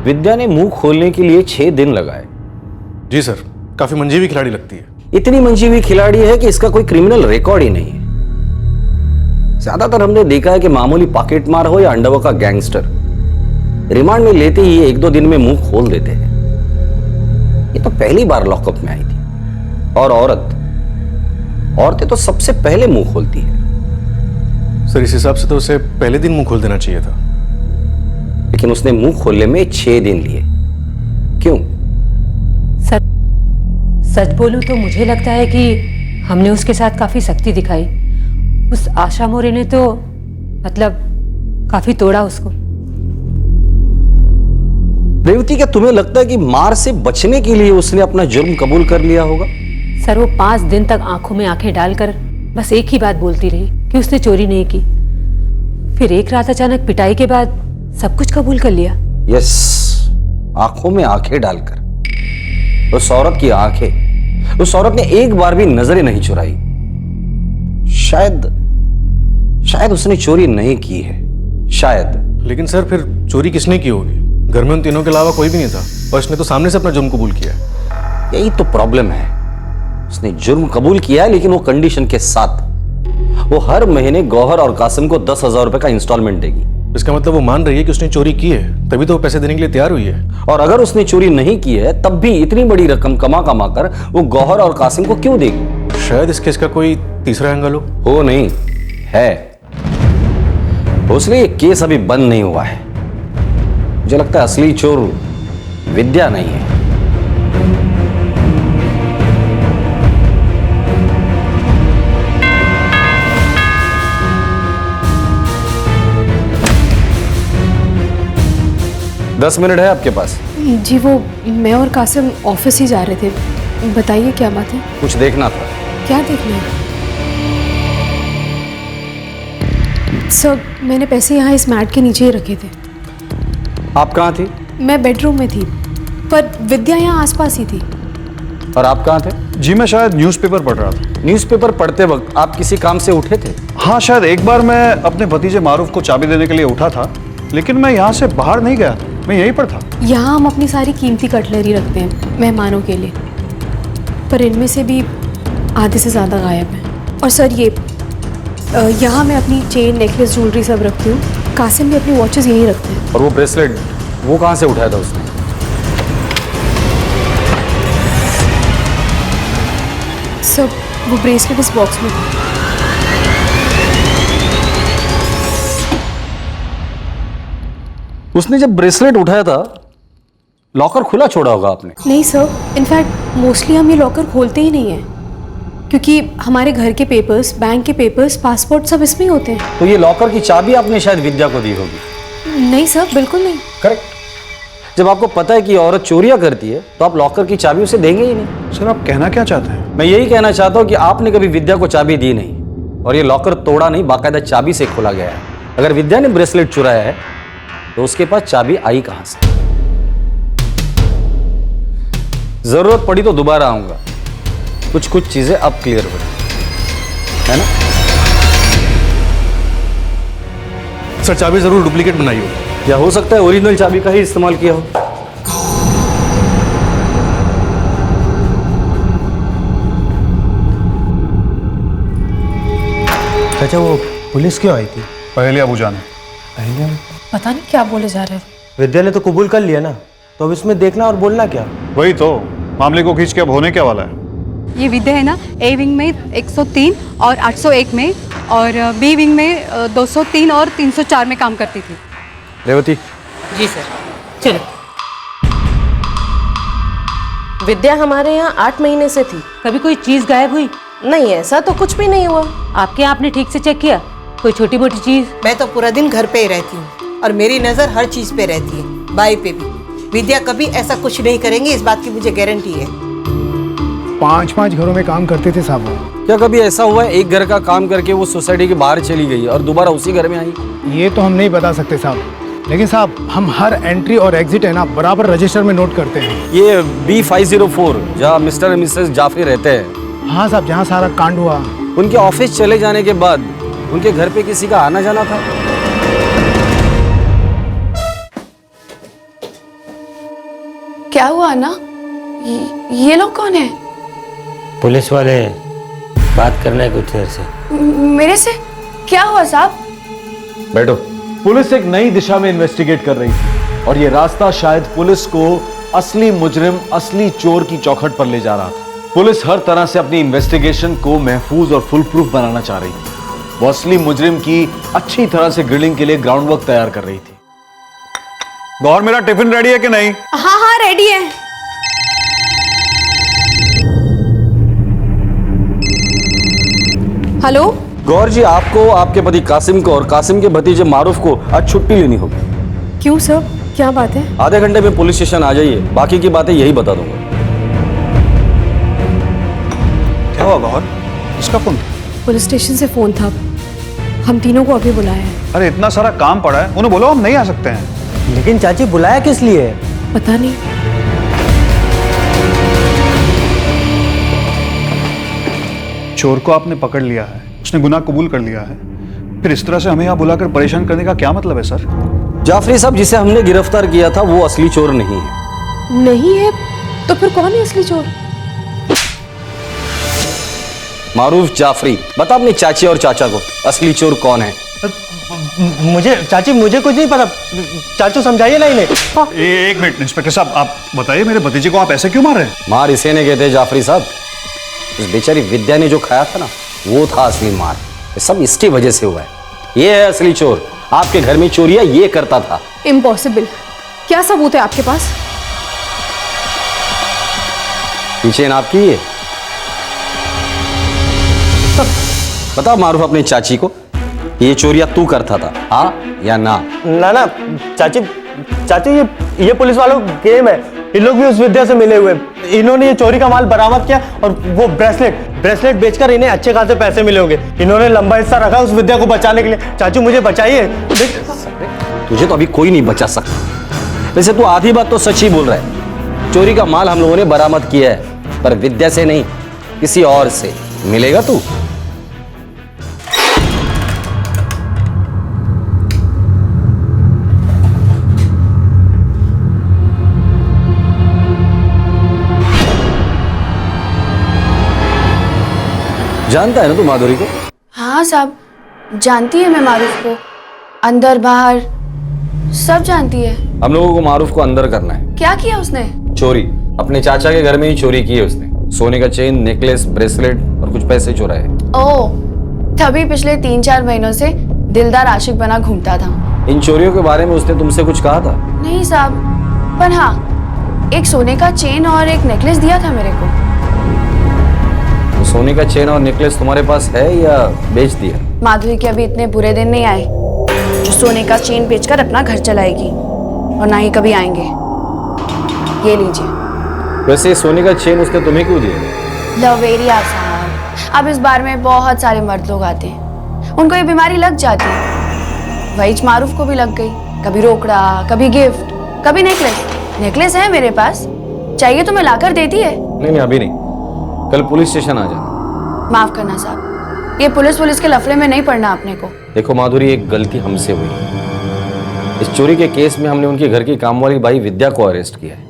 [SPEAKER 6] विद्या ने मुंह खोलने के लिए 6 दिन लगाए।
[SPEAKER 12] जी सर, काफी मंजी हुई खिलाड़ी लगती है।
[SPEAKER 6] इतनी मंजी हुई खिलाड़ी है कि इसका कोई क्रिमिनल रिकॉर्ड ही नहीं है। ज्यादातर हमने देखा है कि मामूली पॉकेटमार हो या अंडरवर्ल्ड का गैंगस्टर, रिमांड में लेते ही 1-2 दिन में मुंह खोल देते हैं। ये तो पहली बार लॉकअप में आई थी। और औरतें तो सबसे पहले मुंह खोलती है।
[SPEAKER 12] सर, इस हिसाब से तो उसे पहले दिन मुंह खोल देना चाहिए था,
[SPEAKER 6] लेकिन उसने मुंह खोलने में 6 दिन लिए। क्यों?
[SPEAKER 4] सच बोलूं तो मुझे लगता है कि हमने उसके साथ काफी सख्ती दिखाई। उस आशा मोरे ने तो मतलब काफी तोड़ा उसको।
[SPEAKER 6] रेवती, क्या तुम्हें लगता है कि मार से बचने के लिए उसने अपना जुर्म कबूल कर लिया होगा?
[SPEAKER 4] सर वो 5 दिन तक आंखों में आंखें डालकर बस एक ही बात बोलती रही कि उसने चोरी नहीं की। फिर एक रात अचानक पिटाई के बाद सब कुछ कबूल कर लिया।
[SPEAKER 6] यस, आंखों में आंखें डालकर। उस औरत की आंखें, उस औरत ने एक बार भी नजरें नहीं चुराई। शायद उसने चोरी नहीं की है, शायद।
[SPEAKER 5] लेकिन सर फिर चोरी किसने की होगी? घर में उन तीनों के अलावा कोई भी नहीं था और इसने तो सामने से अपना जुर्म कबूल किया।
[SPEAKER 6] यही तो प्रॉब्लम है, उसने जुर्म कबूल किया है लेकिन वो कंडीशन के साथ। वो हर महीने गौहर और कासिम को 10,000 रुपए का इंस्टॉलमेंट देगी।
[SPEAKER 5] इसका मतलब वो मान रही है कि उसने चोरी की है, तभी तो वो पैसे देने के लिए तैयार हुई है।
[SPEAKER 6] और अगर उसने चोरी नहीं की है तब भी इतनी बड़ी रकम कमा कर वो गौहर और कासिम को क्यों देगी?
[SPEAKER 5] शायद इस केस का कोई तीसरा एंगल हो
[SPEAKER 6] नहीं है। उसने ये केस अभी बंद नहीं हुआ है। मुझे लगता है असली चोर विद्या नहीं है। दस मिनट है आपके पास?
[SPEAKER 2] जी वो मैं और कासिम ऑफिस ही जा रहे थे। बताइए क्या बात है?
[SPEAKER 6] कुछ देखना था।
[SPEAKER 2] क्या देखना है? सर मैंने पैसे यहाँ इस मैट के नीचे ही रखे थे।
[SPEAKER 6] आप कहाँ थी?
[SPEAKER 2] मैं बेडरूम में थी, पर विद्या यहाँ आसपास ही थी।
[SPEAKER 6] और आप कहाँ थे?
[SPEAKER 1] जी मैं शायद न्यूज़पेपर पढ़ रहा था।
[SPEAKER 6] न्यूज़पेपर पढ़ते वक्त आप किसी काम से उठे थे?
[SPEAKER 1] हाँ शायद एक बार मैं अपने भतीजे मारूफ को चाबी देने के लिए उठा था, लेकिन मैं यहाँ से बाहर नहीं गया था, मैं यहीं पर था।
[SPEAKER 2] यहाँ हम अपनी सारी कीमती कटलरी रखते हैं मेहमानों के लिए, पर इनमें से भी आधे से ज़्यादा गायब है। और सर ये यहाँ मैं अपनी चेन, नेकलेस, ज्वेलरी सब रखती हूँ। कासिम भी अपनी वॉचेस यहीं रखते हैं।
[SPEAKER 6] और वो ब्रेसलेट वो कहाँ से उठाया था उसने?
[SPEAKER 2] सब वो ब्रेसलेट इस बॉक्स में था।
[SPEAKER 6] उसने जब ब्रेसलेट उठाया था लॉकर खुला छोड़ा होगा आपने?
[SPEAKER 2] नहीं सर, इनफैक्ट मोस्टली हम ये लॉकर खोलते ही नहीं हैं, क्योंकि हमारे घर के पेपर्स, बैंक के पेपर्स, पासपोर्ट सब इसमें ही होते हैं।
[SPEAKER 6] तो ये लॉकर की चाबी आपने शायद विद्या को दी होगी?
[SPEAKER 2] नहीं सर, बिल्कुल नहीं।
[SPEAKER 6] करेक्ट। जब आपको पता है कि औरत चोरियां करती है तो आप लॉकर की चाबी उसे देंगे ही नहीं।
[SPEAKER 1] सर आप कहना क्या चाहते हैं?
[SPEAKER 6] मैं यही कहना चाहता हूँ कि आपने कभी विद्या को चाबी दी नहीं और ये लॉकर तोड़ा नहीं, बाकायदा चाबी से खोला गया है। अगर विद्या ने ब्रेसलेट चुराया है तो उसके पास चाबी आई कहां से? जरूरत पड़ी तो दोबारा आऊंगा, कुछ चीजें अब क्लियर हो है ना?
[SPEAKER 5] सर चाबी जरूर डुप्लीकेट बनाई हो,
[SPEAKER 6] या हो सकता है ओरिजिनल चाबी का ही इस्तेमाल किया हो।
[SPEAKER 5] चाचा वो पुलिस क्यों आई थी?
[SPEAKER 1] पहले अबू जाने।
[SPEAKER 16] पता नहीं क्या बोले जा रहे थे।
[SPEAKER 5] विद्या ने तो कबूल कर लिया ना, तो अब इसमें देखना और बोलना क्या?
[SPEAKER 1] वही तो मामले को खींच के अब होने क्या वाला है?
[SPEAKER 9] ये विद्या है ना, ए विंग में 103 और 801 में, और बी विंग में 203 और 304 में काम करती थी।
[SPEAKER 6] रेवती।
[SPEAKER 15] जी सर। चलो। विद्या हमारे यहाँ 8 महीने से थी।
[SPEAKER 4] कभी कोई चीज गायब हुई?
[SPEAKER 15] नहीं, ऐसा तो कुछ भी नहीं हुआ।
[SPEAKER 4] आपके यहाँ आपने ठीक से चेक किया? कोई छोटी मोटी चीज?
[SPEAKER 17] मैं तो पूरा दिन घर पे ही रहती हूँ और मेरी नजर हर चीज पे रहती है, बाई पे भी। विद्या कभी ऐसा कुछ नहीं करेंगे, इस बात की मुझे गारंटी है।
[SPEAKER 18] 5 घरों में काम करते थे साहब।
[SPEAKER 6] क्या कभी ऐसा हुआ है एक घर का काम करके वो सोसाइटी के बाहर चली गई और दोबारा उसी घर में आई?
[SPEAKER 18] ये तो हम नहीं बता सकते साहब, लेकिन साहब हम हर एंट्री और एग्जिट है ना बराबर रजिस्टर में नोट करते हैं।
[SPEAKER 6] ये B504 जहाँ मिस्टर और मिसेस जाफरी रहते हैं?
[SPEAKER 18] हाँ साहब, जहाँ सारा कांड हुआ।
[SPEAKER 6] उनके ऑफिस चले जाने के बाद उनके घर पे किसी का आना जाना था?
[SPEAKER 16] क्या हुआ ना? ये लोग कौन है?
[SPEAKER 19] पुलिस वाले बात करना है कुछ देर से।
[SPEAKER 16] मेरे से क्या हुआ साहब?
[SPEAKER 6] बैठो।
[SPEAKER 7] पुलिस एक नई दिशा में इन्वेस्टिगेट कर रही थी और ये रास्ता शायद पुलिस को असली मुजरिम, असली चोर की चौखट पर ले जा रहा था। पुलिस हर तरह से अपनी इन्वेस्टिगेशन को महफूज और फुल प्रूफ बनाना चाह रही थी। वो असली मुजरिम की अच्छी तरह से ग्रिलिंग के लिए ग्राउंड वर्क तैयार कर रही थी।
[SPEAKER 1] गौर मेरा टिफिन रेडी है कि नहीं?
[SPEAKER 16] हाँ रेडी है।
[SPEAKER 2] हेलो
[SPEAKER 6] गौर जी, आपको, आपके पति कासिम को और कासिम के भतीजे मारूफ को आज छुट्टी लेनी होगी।
[SPEAKER 2] क्यों सर, क्या बात है?
[SPEAKER 6] आधे घंटे में पुलिस स्टेशन आ जाइए, बाकी की बातें यही बता दूंगा।
[SPEAKER 1] क्या हुआ गौहर? इसका फोन था?
[SPEAKER 2] पुलिस स्टेशन से फोन था, हम तीनों को अभी बुलाया है।
[SPEAKER 1] अरे इतना सारा काम पड़ा है, उन्हें बोलो हम नहीं आ सकते हैं।
[SPEAKER 5] लेकिन चाची बुलाया किस लिए है?
[SPEAKER 2] पता नहीं।
[SPEAKER 1] चोर को आपने पकड़ लिया है, उसने गुनाह कबूल कर लिया है, फिर इस तरह से हमें यहाँ बुलाकर परेशान करने का क्या मतलब है सर?
[SPEAKER 6] जाफरी साहब, जिसे हमने गिरफ्तार किया था वो असली चोर नहीं है।
[SPEAKER 2] नहीं है? तो फिर कौन है असली चोर?
[SPEAKER 6] मारूफ जाफरी। बता अपनी चाची और चाचा को असली चोर कौन है।
[SPEAKER 5] मुझे चाची मुझे कुछ नहीं पता, चाचू समझाइए ना इन्हें।
[SPEAKER 1] एक मिनट इंस्पेक्टर साहब, आप बताइए मेरे भतीजे को आप ऐसे क्यों मार रहे हैं?
[SPEAKER 6] मार इसे ने कहते जाफरी साहब, उस बेचारी विद्या ने जो खाया था ना, वो था असली मार। ये सब इसकी वजह से हुआ है। ये है असली चोर, आपके घर में चोरियां ये करता था।
[SPEAKER 2] इम्पॉसिबल। क्या सबूत है आपके पास?
[SPEAKER 6] पीछे नाप की है। बता मारूफ अपनी चाची को, ये चोरियां तू करता था, हाँ या ना?
[SPEAKER 5] ना ना चाची, चाची ये पुलिस वालों का गेम है। इन लोग भी उस विद्या से मिले हुए, इन्होंने ये चोरी का माल बरामद किया और वो ब्रेसलेट बेचकर इन्हें अच्छे खासे पैसे मिले होंगे। इन्होंने लंबा हिस्सा रखा उस विद्या को बचाने के लिए। चाचू मुझे बचाइए।
[SPEAKER 6] तुझे तो अभी कोई नहीं बचा सकता। वैसे तू आधी बात तो सच ही बोल रहा है। चोरी का माल हम लोगों ने बरामद किया है, पर विद्या से नहीं, किसी और से। मिलेगा तू? जानता है ना तू माधुरी को?
[SPEAKER 20] हाँ साहब, जानती है मैं मारूफ को, अंदर बाहर सब जानती है।
[SPEAKER 6] हम लोगों को मारूफ को अंदर करना है।
[SPEAKER 20] क्या किया उसने?
[SPEAKER 6] चोरी। अपने चाचा के घर में ही चोरी की है उसने। सोने का चेन, नेकलेस, ब्रेसलेट और कुछ पैसे चुराए।
[SPEAKER 20] ओह, तभी पिछले 3-4 महीनों से दिलदार आशिक बना घूमता था।
[SPEAKER 6] इन चोरियों के बारे में उसने तुमसे कुछ कहा था?
[SPEAKER 20] नहीं साहब, पर हाँ, एक सोने का चेन और एक नेकलेस दिया था मेरे को।
[SPEAKER 6] तो सोने का चेन और नेकलेस तुम्हारे पास है या बेच दिया?
[SPEAKER 20] माधुरी के अभी इतने बुरे दिन नहीं आए जो सोने का चेन बेचकर अपना घर चलाएगी, और ना ही कभी आएंगे। ये लीजिए।
[SPEAKER 6] वैसे सोने का चेन उसने तुम्हें क्यों दिया?
[SPEAKER 20] लवेरिया साहब, अब इस बार में बहुत सारे मर्द लोग आते हैं, उनको ये बीमारी लग जाती है। वही मारूफ को भी लग गई। कभी रोकड़ा, कभी गिफ्ट, कभी नेकलेस। नेकलेस है मेरे पास, चाहिए तो मैं लाकर देती है।
[SPEAKER 6] नहीं अभी नहीं, कल पुलिस स्टेशन आ जाना।
[SPEAKER 20] माफ करना साहब, ये पुलिस के लफड़े में नहीं पड़ना आपने को।
[SPEAKER 6] देखो माधुरी, एक गलती हमसे हुई। इस चोरी के केस में हमने उनके घर की कामवाली बाई विद्या को अरेस्ट किया है,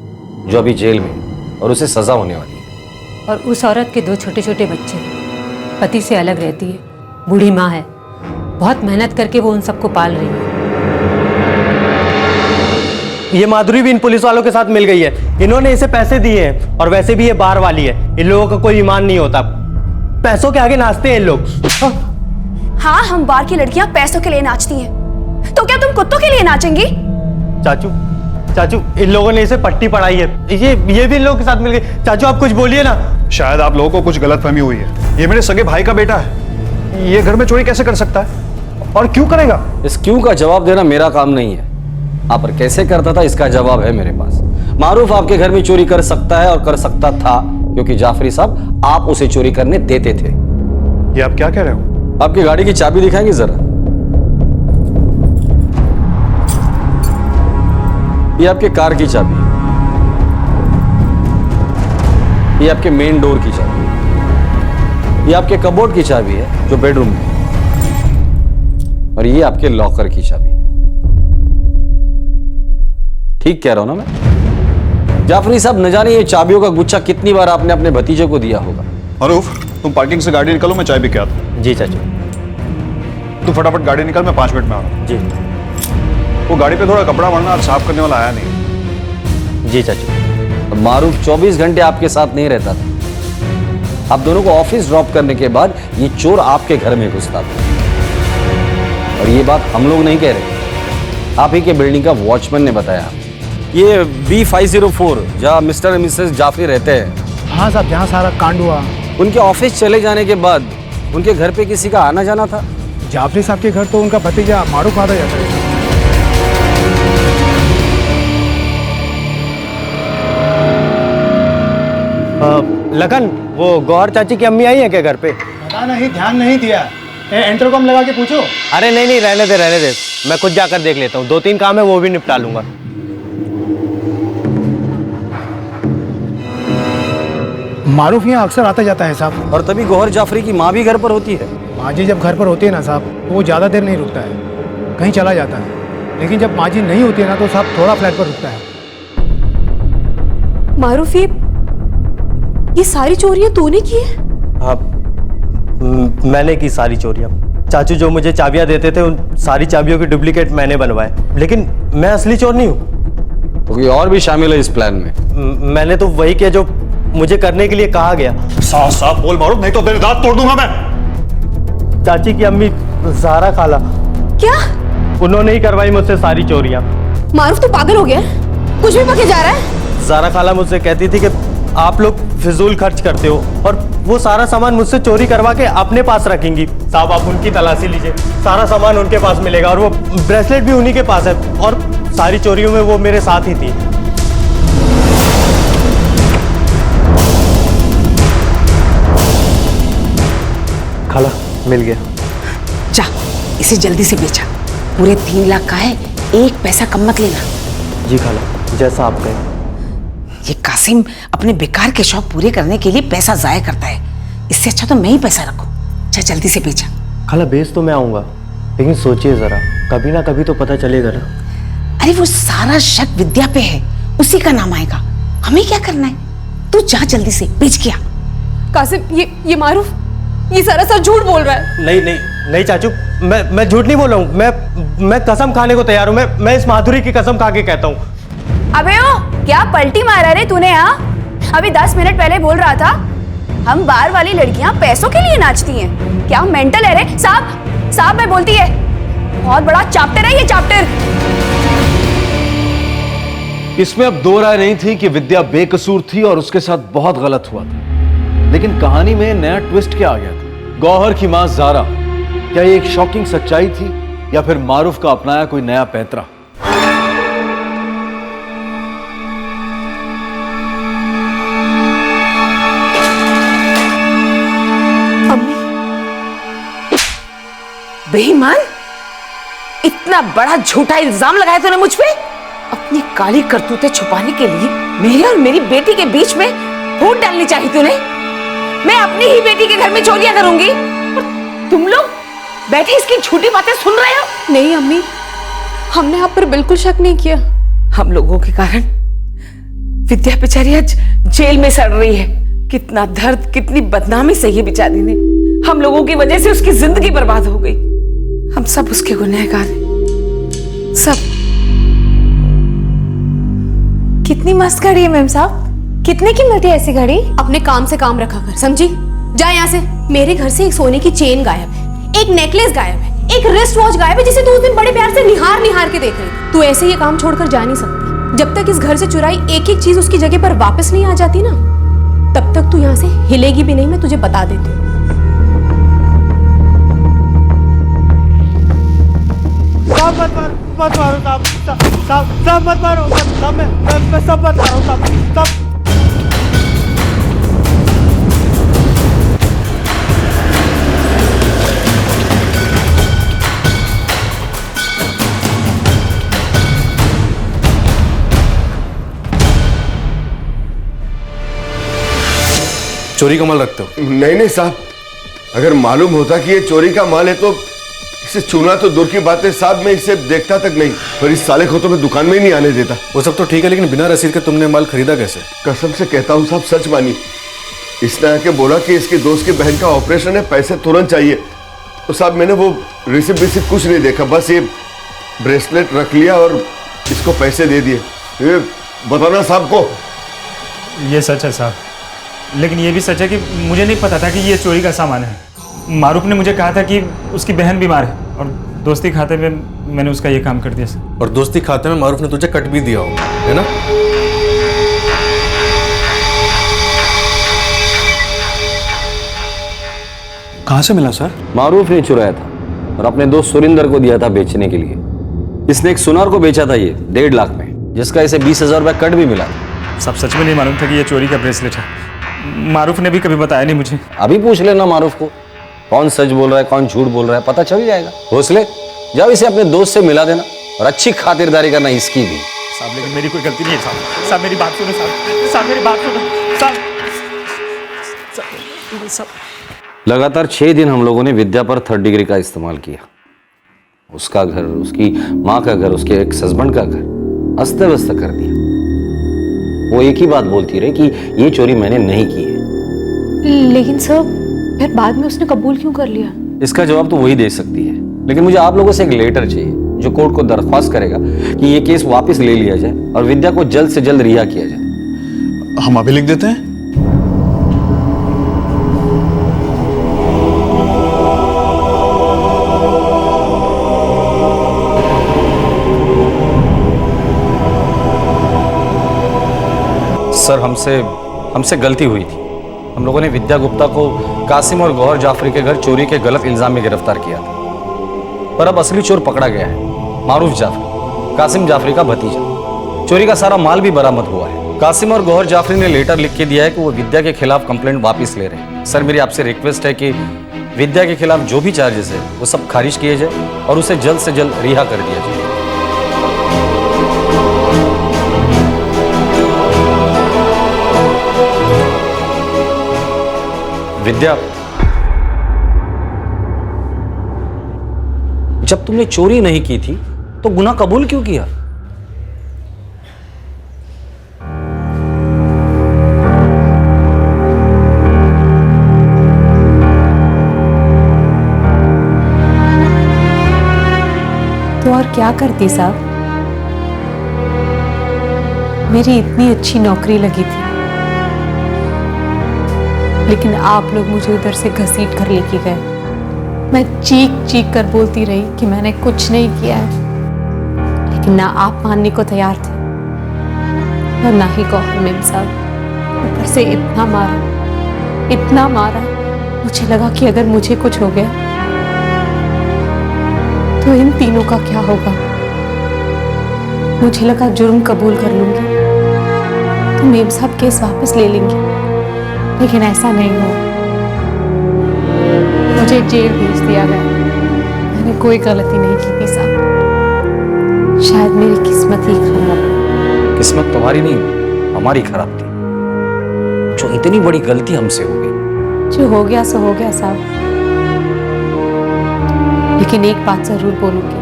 [SPEAKER 6] जो अभी जेल में, और उसे सजा होने वाली है।
[SPEAKER 4] और उस औरत के 2 छोटे-छोटे बच्चे, पति से अलग रहती है, बूढ़ी माँ है, बहुत मेहनत करके वो उन सबको पाल रही है।
[SPEAKER 5] ये माधुरी भी इन पुलिस वालों के साथ मिल गई है। इन्होंने इसे पैसे दिए हैं, और वैसे भी ये बाहर वाली है। इन लोगों का कोई ईमान नहीं होता, पैसों के आगे नाचते हैं इन लोग।
[SPEAKER 20] हाँ, हम बाहर की लड़कियां पैसों के लिए नाचती हैं, तो क्या तुम कुत्तों के लिए नाचेंगी?
[SPEAKER 5] चाचू इन लोगों ने इसे पट्टी पढ़ाई है, ये भी इन लोगों के साथ मिल गई। चाचू आप कुछ बोलिए ना।
[SPEAKER 1] शायद आप लोगों को कुछ गलतफहमी हुई है। ये मेरे सगे भाई का बेटा है, ये घर में चोरी कैसे कर सकता है और क्यों करेगा?
[SPEAKER 6] इस क्यों का जवाब देना मेरा काम नहीं है। आप पर कैसे करता था इसका जवाब है मेरे पास। मारूफ आपके घर में चोरी कर सकता है और कर सकता था, क्योंकि जाफरी साहब आप उसे चोरी करने देते थे।
[SPEAKER 1] ये आप क्या कह रहे हो?
[SPEAKER 6] आपकी गाड़ी की चाबी दिखाएंगे जरा? ये आपके कार की चाबी है, ये आपके मेन डोर की चाबी है, ये आपके कबोर्ड की चाबी है जो बेडरूम में है, और ये आपके लॉकर की चाबी है। ठीक कह रहा हूं ना मैं? जाफरी साहब, न जाने ये चाबियों का गुच्छा कितनी बार आपने अपने भतीजे को दिया होगा।
[SPEAKER 1] मारूफ, तुम पार्किंग से गाड़ी निकालो, मैं चाय पी के आता हूं।
[SPEAKER 5] जी चाचू।
[SPEAKER 1] तू फटाफट गाड़ी निकाल, मैं 5 मिनट में आ रहा हूं।
[SPEAKER 5] जी।
[SPEAKER 1] वो गाड़ी पे थोड़ा कपड़ा वरना आज साफ करने वाला आया नहीं।
[SPEAKER 5] जी चाचू।
[SPEAKER 6] मारूफ 24 घंटे आपके साथ नहीं रहता था। आप दोनों को ऑफिस ड्रॉप करने के बाद ये चोर आपके घर में घुसता था, और ये बात हम लोग नहीं कह रहे, आप ही के बिल्डिंग का वॉचमैन ने बताया। ये B504 जहाँ मिस्टर और मिसेस जाफरी रहते हैं।
[SPEAKER 18] हाँ साहब, जहाँ सारा कांड हुआ,
[SPEAKER 6] उनके ऑफिस चले जाने के बाद उनके घर पे किसी का आना जाना था?
[SPEAKER 18] जाफरी साहब के घर तो उनका भतीजा मारूफ आता जाता है।
[SPEAKER 5] लखन, वो गौहर चाची की अम्मी आई है क्या घर पे?
[SPEAKER 18] पता नहीं, ध्यान नहीं दिया। इंटरकॉम लगा के पूछो।
[SPEAKER 5] अरे नहीं, रहने दे, मैं खुद जाकर देख लेता हूँ। 2-3 काम है, वो भी निपटा लूंगा।
[SPEAKER 18] मारूफ यहाँ अक्सर आता जाता है साहब।
[SPEAKER 6] और तभी गौहर जाफरी की माँ भी घर पर होती है।
[SPEAKER 18] माँ जी जब घर पर होती है ना साहब, तो वो ज़्यादा देर नहीं रुकता है, कहीं चला जाता है। लेकिन जब माँ जी नहीं होती है ना, तो साहब थोड़ा फ्लैट पर रुकता है।
[SPEAKER 2] मारूफ, ये सारी चोरियां तूने की है?
[SPEAKER 5] हाँ, मैंने की सारी चोरियां। चाचू जो मुझे चाबियां देते थे, उन सारी चाबियों की डुप्लीकेट मैंने बनवाए। लेकिन मैं असली चोर नहीं हूँ।
[SPEAKER 6] तो कोई और भी शामिल है इस प्लान में?
[SPEAKER 5] मैंने तो वही किया जो मुझे करने के लिए कहा गया।
[SPEAKER 1] साफ साफ बोल मारूफ, नहीं तो तेरे दांत तोड़ दूंगा मैं।
[SPEAKER 5] चाची की अम्मी ज़हरा खाला,
[SPEAKER 2] क्या?
[SPEAKER 5] उन्होंने ही करवाई मुझसे सारी चोरियां।
[SPEAKER 2] मारूफ, तू पागल हो गया? कुछ भी पके जा रहा है?
[SPEAKER 5] ज़हरा खाला मुझसे कहती थी कि आप लोग फिजूल खर्च करते हो और वो सारा सामान मुझसे चोरी करवा के अपने पास रखेंगी। साहब आप उनकी तलाशी लीजिए, सारा सामान उनके पास मिलेगा। और वो ब्रेसलेट भी उन्हीं के पास है, और सारी चोरियों में वो मेरे साथ ही थी। खाला, मिल गया।
[SPEAKER 15] जा, इसे जल्दी से बेचा। पूरे 3 लाख का है, 1 पैसा कम मत लेना।
[SPEAKER 5] जी खाला, जैसा आप कहें।
[SPEAKER 15] ये कासिम अपने बेकार के शौक पूरे करने के लिए पैसा जाया करता है। इससे अच्छा तो मैं ही पैसा रखूं। जा जल्दी से बेचा।
[SPEAKER 5] खाला, बेच तो मैं आऊंगा, लेकिन सोचिए जरा, कभी ना कभी तो पता चलेगा ना।
[SPEAKER 15] अरे वो सारा शक विद्या पे है, उसी का नाम आएगा। हमें क्या करना है? तू जा जल्दी से बेच के आ।
[SPEAKER 2] कासिम, ये मारूफ ये सरासर झूठ बोल रहा है।
[SPEAKER 5] नहीं चाचू, मैं झूठ नहीं बोल रहा हूँ। मैं कसम खाने को तैयार हूँ। मैं इस माधुरी की कसम खा के कहता हूँ।
[SPEAKER 20] अबे ओ, क्या पलटी मारा रे तूने? हाँ, अभी 10 मिनट पहले बोल रहा था हम बार वाली लड़कियां पैसों के लिए नाचती हैं। क्या मेंटल है रे? साहब मैं बोलती है, बहुत बड़ा चैप्टर है ये चैप्टर।
[SPEAKER 7] इसमें अब दो राय नहीं थी कि विद्या बेकसूर थी और उसके साथ बहुत गलत हुआ था। लेकिन कहानी में नया ट्विस्ट क्या आ गया था? गौहर की मां ज़ारा, क्या ये एक शॉकिंग सच्चाई थी या फिर मारूफ का अपनाया कोई नया पैंतरा?
[SPEAKER 15] बेईमान, इतना बड़ा झूठा इल्जाम लगाया तूने मुझ पे? अपनी काली करतूतें छुपाने के लिए मेरे और मेरी बेटी के बीच में फूट डालनी चाहिए तूने। मैं अपनी ही बेटी के घर में चोरियां करूंगी और तुम लोग बैठे इसकी झूठी बातें सुन रहे हो?
[SPEAKER 2] नहीं अम्मी, हमने आप पर बिल्कुल शक नहीं किया।
[SPEAKER 15] हम लोगों के कारण विद्या बेचारी आज जेल में सड़ रही है। कितना दर्द, कितनी बदनामी सही है बेचारी ने। हम लोगों की वजह से उसकी जिंदगी बर्बाद हो गई। हम सब उसके गुनहगार हैं, सब।
[SPEAKER 2] कितनी मस्त घड़ी है मैम साहब, कितने कीमती है ऐसी घड़ी? अपने काम से काम रखा कर, समझी? जा यहाँ से। मेरे घर से एक सोने की चेन गायब है, एक नेकलेस गायब है, एक रिस्ट वॉच गायब है, जिसे तू उस दिन बड़े प्यार से निहार के देख रही। तू ऐसे ये काम छोड़कर जा नहीं सकती। जब तक इस घर से चुराई एक एक चीज उसकी जगह पर वापस नहीं आ जाती ना, तब तक तू यहाँ से हिलेगी भी नहीं, मैं तुझे बता देती हूँ।
[SPEAKER 5] मत मारो साहब, मत मारो साहब, मैं सब बता रहा हूँ साहब।
[SPEAKER 7] चोरी का माल रखते हो?
[SPEAKER 21] नहीं साहब, अगर मालूम होता कि ये चोरी का माल है तो इसे छूना तो दूर की बात है साहब, मैं इसे देखता तक नहीं। पर इस साले को तो मैं दुकान में ही नहीं आने देता।
[SPEAKER 7] वो सब तो ठीक है, लेकिन बिना रसीद के तुमने माल खरीदा कैसे?
[SPEAKER 21] कसम से कहता हूँ साहब, सच मानी। इसने आके बोला कि इसके दोस्त की बहन का ऑपरेशन है, पैसे तुरंत चाहिए। तो साहब मैंने वो रिसिप्ट कुछ नहीं देखा, बस ये ब्रेसलेट रख लिया और इसको पैसे दे दिए। ये बताना साहब को।
[SPEAKER 22] ये सच है साहब, लेकिन ये भी सच है कि मुझे नहीं पता था कि ये चोरी का सामान है। मारूफ ने मुझे कहा था कि उसकी बहन बीमार है और दोस्ती खाते में मैंने उसका ये काम कर दिया सर।
[SPEAKER 7] और दोस्ती खाते में मारूफ ने तुझे कट भी दिया होगा, है ना?
[SPEAKER 1] कहाँ से मिला सर?
[SPEAKER 6] मारूफ ने चुराया था और अपने दोस्त सुरिंदर को दिया था बेचने के लिए। इसने एक सुनार को बेचा था ये 1.5 लाख में, जिसका इसे 20,000 रुपया कट भी मिला।
[SPEAKER 22] सब सच में नहीं मालूम था कि ये चोरी का ब्रेसलेट है। मारूफ ने भी कभी बताया नहीं मुझे।
[SPEAKER 6] अभी पूछ लेना मारूफ को, कौन सच बोल रहा है कौन झूठ बोल रहा है, पता चल जाएगा। हौसले जाओ, इसे अपने दोस्त से मिला देना और अच्छी खातिरदारी करना इसकी भी।
[SPEAKER 22] साहब लेकिन मेरी कोई गलती नहीं है साहब। साहब मेरी बात सुनो साहब। साहब मेरी बात सुनो साहब।
[SPEAKER 6] लगातार 6 दिन हम लोगों ने विद्या पर 3rd डिग्री का इस्तेमाल किया। उसका घर, उसकी माँ का घर, उसके एक्स हस्बैंड का घर अस्त व्यस्त कर दिया। वो एक ही बात बोलती रही कि ये चोरी मैंने नहीं की है।
[SPEAKER 2] लेकिन सर फिर बाद में उसने कबूल क्यों कर लिया?
[SPEAKER 6] इसका जवाब तो वही दे सकती है, लेकिन मुझे आप लोगों से एक लेटर चाहिए जो कोर्ट को दरख्वास्त करेगा कि ये केस वापस ले लिया जाए और विद्या को जल्द से जल्द रिहा किया जाए।
[SPEAKER 1] हम अभी लिख देते हैं।
[SPEAKER 6] सर हमसे गलती हुई थी। हम लोगों ने विद्या गुप्ता को कासिम और गौहर जाफरी के घर चोरी के गलत इल्जाम में गिरफ्तार किया था, पर अब असली चोर पकड़ा गया है। मारूफ जाफरी, कासिम जाफरी का भतीजा। चोरी का सारा माल भी बरामद हुआ है। कासिम और गौहर जाफरी ने लेटर लिख के दिया है कि वो विद्या के खिलाफ कंप्लेंट वापस ले रहे हैं। सर मेरी आपसे रिक्वेस्ट है कि विद्या के खिलाफ जो भी चार्जेस है वो सब खारिज किए जाए और उसे जल्द से जल्द रिहा कर दिया जाए। विद्या, जब तुमने चोरी नहीं की थी तो गुनाह कबूल क्यों किया?
[SPEAKER 2] तो और क्या करती साहब? मेरी इतनी अच्छी नौकरी लगी थी, लेकिन आप लोग मुझे उधर से घसीट कर लेके गए। मैं चीख चीख कर बोलती रही कि मैंने कुछ नहीं किया है, लेकिन ना आप मानने को तैयार थे और ना ही गौहर मेम साहब। ऊपर से इतना मारा, मुझे लगा कि अगर मुझे कुछ हो गया तो इन तीनों का क्या होगा। मुझे लगा जुर्म कबूल कर लूंगी तो मेम साहब केस वापस ले लेंगे, लेकिन ऐसा नहीं हुआ। मुझे जेल भेज दिया गया। मैंने कोई गलती नहीं की थी साहब। शायद मेरी किस्मत ही खराब।
[SPEAKER 6] किस्मत तुम्हारी नहीं, हमारी खराब थी। जो इतनी बड़ी गलती हमसे हो गई।
[SPEAKER 2] जो हो गया सो हो गया साहब, लेकिन एक बात जरूर बोलूंगी,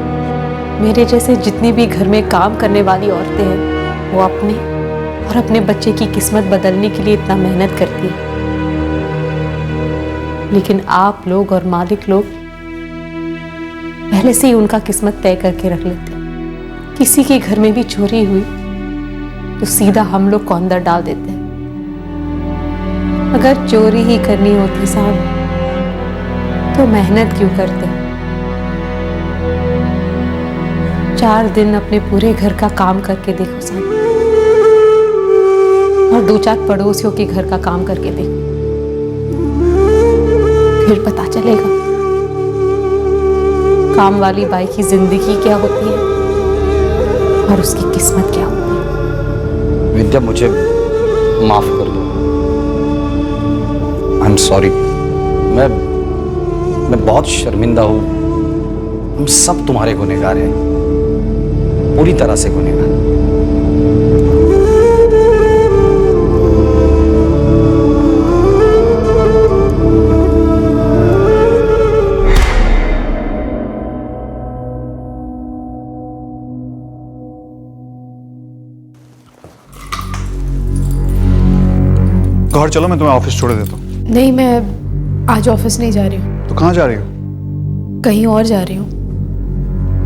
[SPEAKER 2] मेरे जैसे जितनी भी घर में काम करने वाली औरतें हैं वो अपने और अपने बच्चे की किस्मत बदलने के लिए इतना मेहनत करती है, लेकिन आप लोग और मालिक लोग पहले से ही उनका किस्मत तय करके रख लेते हैं। किसी के घर में भी चोरी हुई तो सीधा हम लोग को अंदर डाल देते हैं। अगर चोरी ही करनी होती साहब तो मेहनत क्यों करते? 4 दिन अपने पूरे घर का काम करके देखो साहब, और 2-4 पड़ोसियों के घर का काम करके देखो, फिर पता चलेगा काम वाली बाई की जिंदगी क्या होती है और उसकी किस्मत क्या होती है।
[SPEAKER 6] विद्या मुझे माफ कर दो। I am sorry. मैं बहुत शर्मिंदा हूं। हम सब तुम्हारे गुनहगार हैं, पूरी तरह से गुनहगार।
[SPEAKER 1] गौहर चलो मैं तुम्हें ऑफिस छोड़ देता हूँ।
[SPEAKER 2] नहीं, मैं आज ऑफिस नहीं जा रही हूँ।
[SPEAKER 1] तो कहाँ जा रही हो?
[SPEAKER 2] कहीं और जा रही हूँ,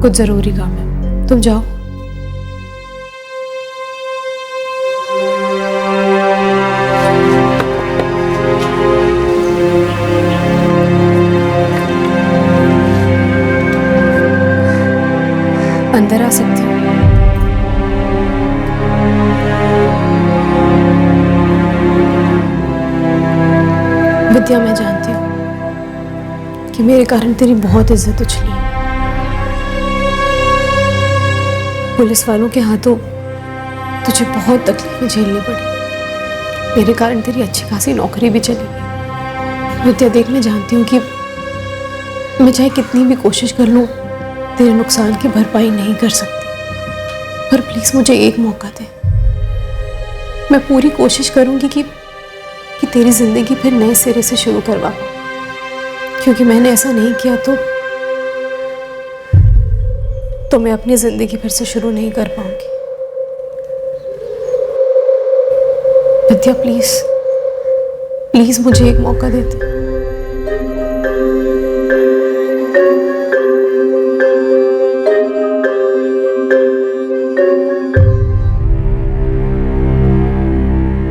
[SPEAKER 2] कुछ जरूरी काम है। तुम जाओ। अंदर आ सकती हूँ? विद्या, मैं जानती हूँ कि मेरे कारण तेरी बहुत इज्जत उछली है। पुलिस वालों के हाथों तुझे बहुत तकलीफें झेलनी पड़ी, मेरे कारण तेरी अच्छी खासी नौकरी भी चली गई। विद्या देख, मैं जानती हूँ कि मैं चाहे कितनी भी कोशिश कर लूँ तेरे नुकसान की भरपाई नहीं कर सकती, पर प्लीज मुझे एक मौका दे। मैं पूरी कोशिश करूंगी कि तेरी जिंदगी फिर नए सिरे से शुरू करवा पाऊं, क्योंकि मैंने ऐसा नहीं किया तो मैं अपनी जिंदगी फिर से शुरू नहीं कर पाऊंगी। विद्या प्लीज प्लीज मुझे एक मौका देते।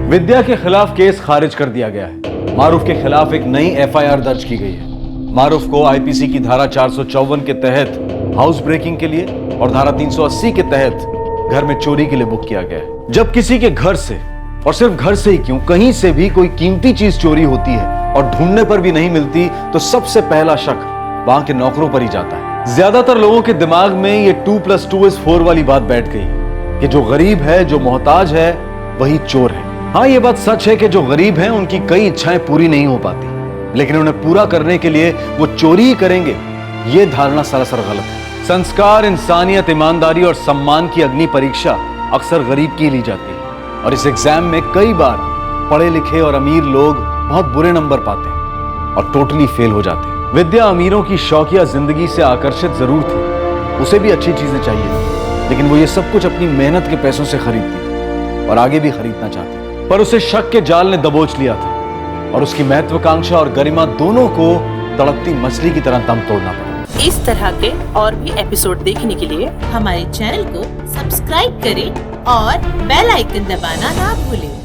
[SPEAKER 7] विद्या के खिलाफ केस खारिज कर दिया गया है। मारूफ के खिलाफ एक नई एफआईआर दर्ज की गई है। मारूफ को आईपीसी की धारा 454 के तहत हाउस ब्रेकिंग के लिए और धारा 380 के तहत घर में चोरी के लिए बुक किया गया है। जब किसी के घर से, और सिर्फ घर से ही क्यों, कहीं से भी कोई कीमती चीज चोरी होती है और ढूंढने पर भी नहीं मिलती, तो सबसे पहला शक वहां के नौकरों पर ही जाता है। ज्यादातर लोगों के दिमाग में ये 2+2=4 वाली बात बैठ गई कि जो गरीब है, जो मोहताज है, वही चोर है। हाँ, ये बात सच है कि जो गरीब हैं उनकी कई इच्छाएं पूरी नहीं हो पाती, लेकिन उन्हें पूरा करने के लिए वो चोरी ही करेंगे, ये धारणा सरासर गलत है। संस्कार, इंसानियत, ईमानदारी और सम्मान की अग्नि परीक्षा अक्सर गरीब की ली जाती है, और इस एग्जाम में कई बार पढ़े लिखे और अमीर लोग बहुत बुरे नंबर पाते हैं और टोटली फेल हो जाते हैं। विद्या अमीरों की शौकिया जिंदगी से आकर्षित जरूर थी, उसे भी अच्छी चीजें चाहिए, लेकिन वो ये सब कुछ अपनी मेहनत के पैसों से खरीदती थी और आगे भी खरीदना चाहती, पर उसे शक के जाल ने दबोच लिया था और उसकी महत्वाकांक्षा और गरिमा दोनों को तड़पती मछली की तरह दम तोड़ना पड़ा।
[SPEAKER 3] इस तरह के और भी एपिसोड देखने के लिए हमारे चैनल को सब्सक्राइब करें और बेल आइकन दबाना ना भूलें।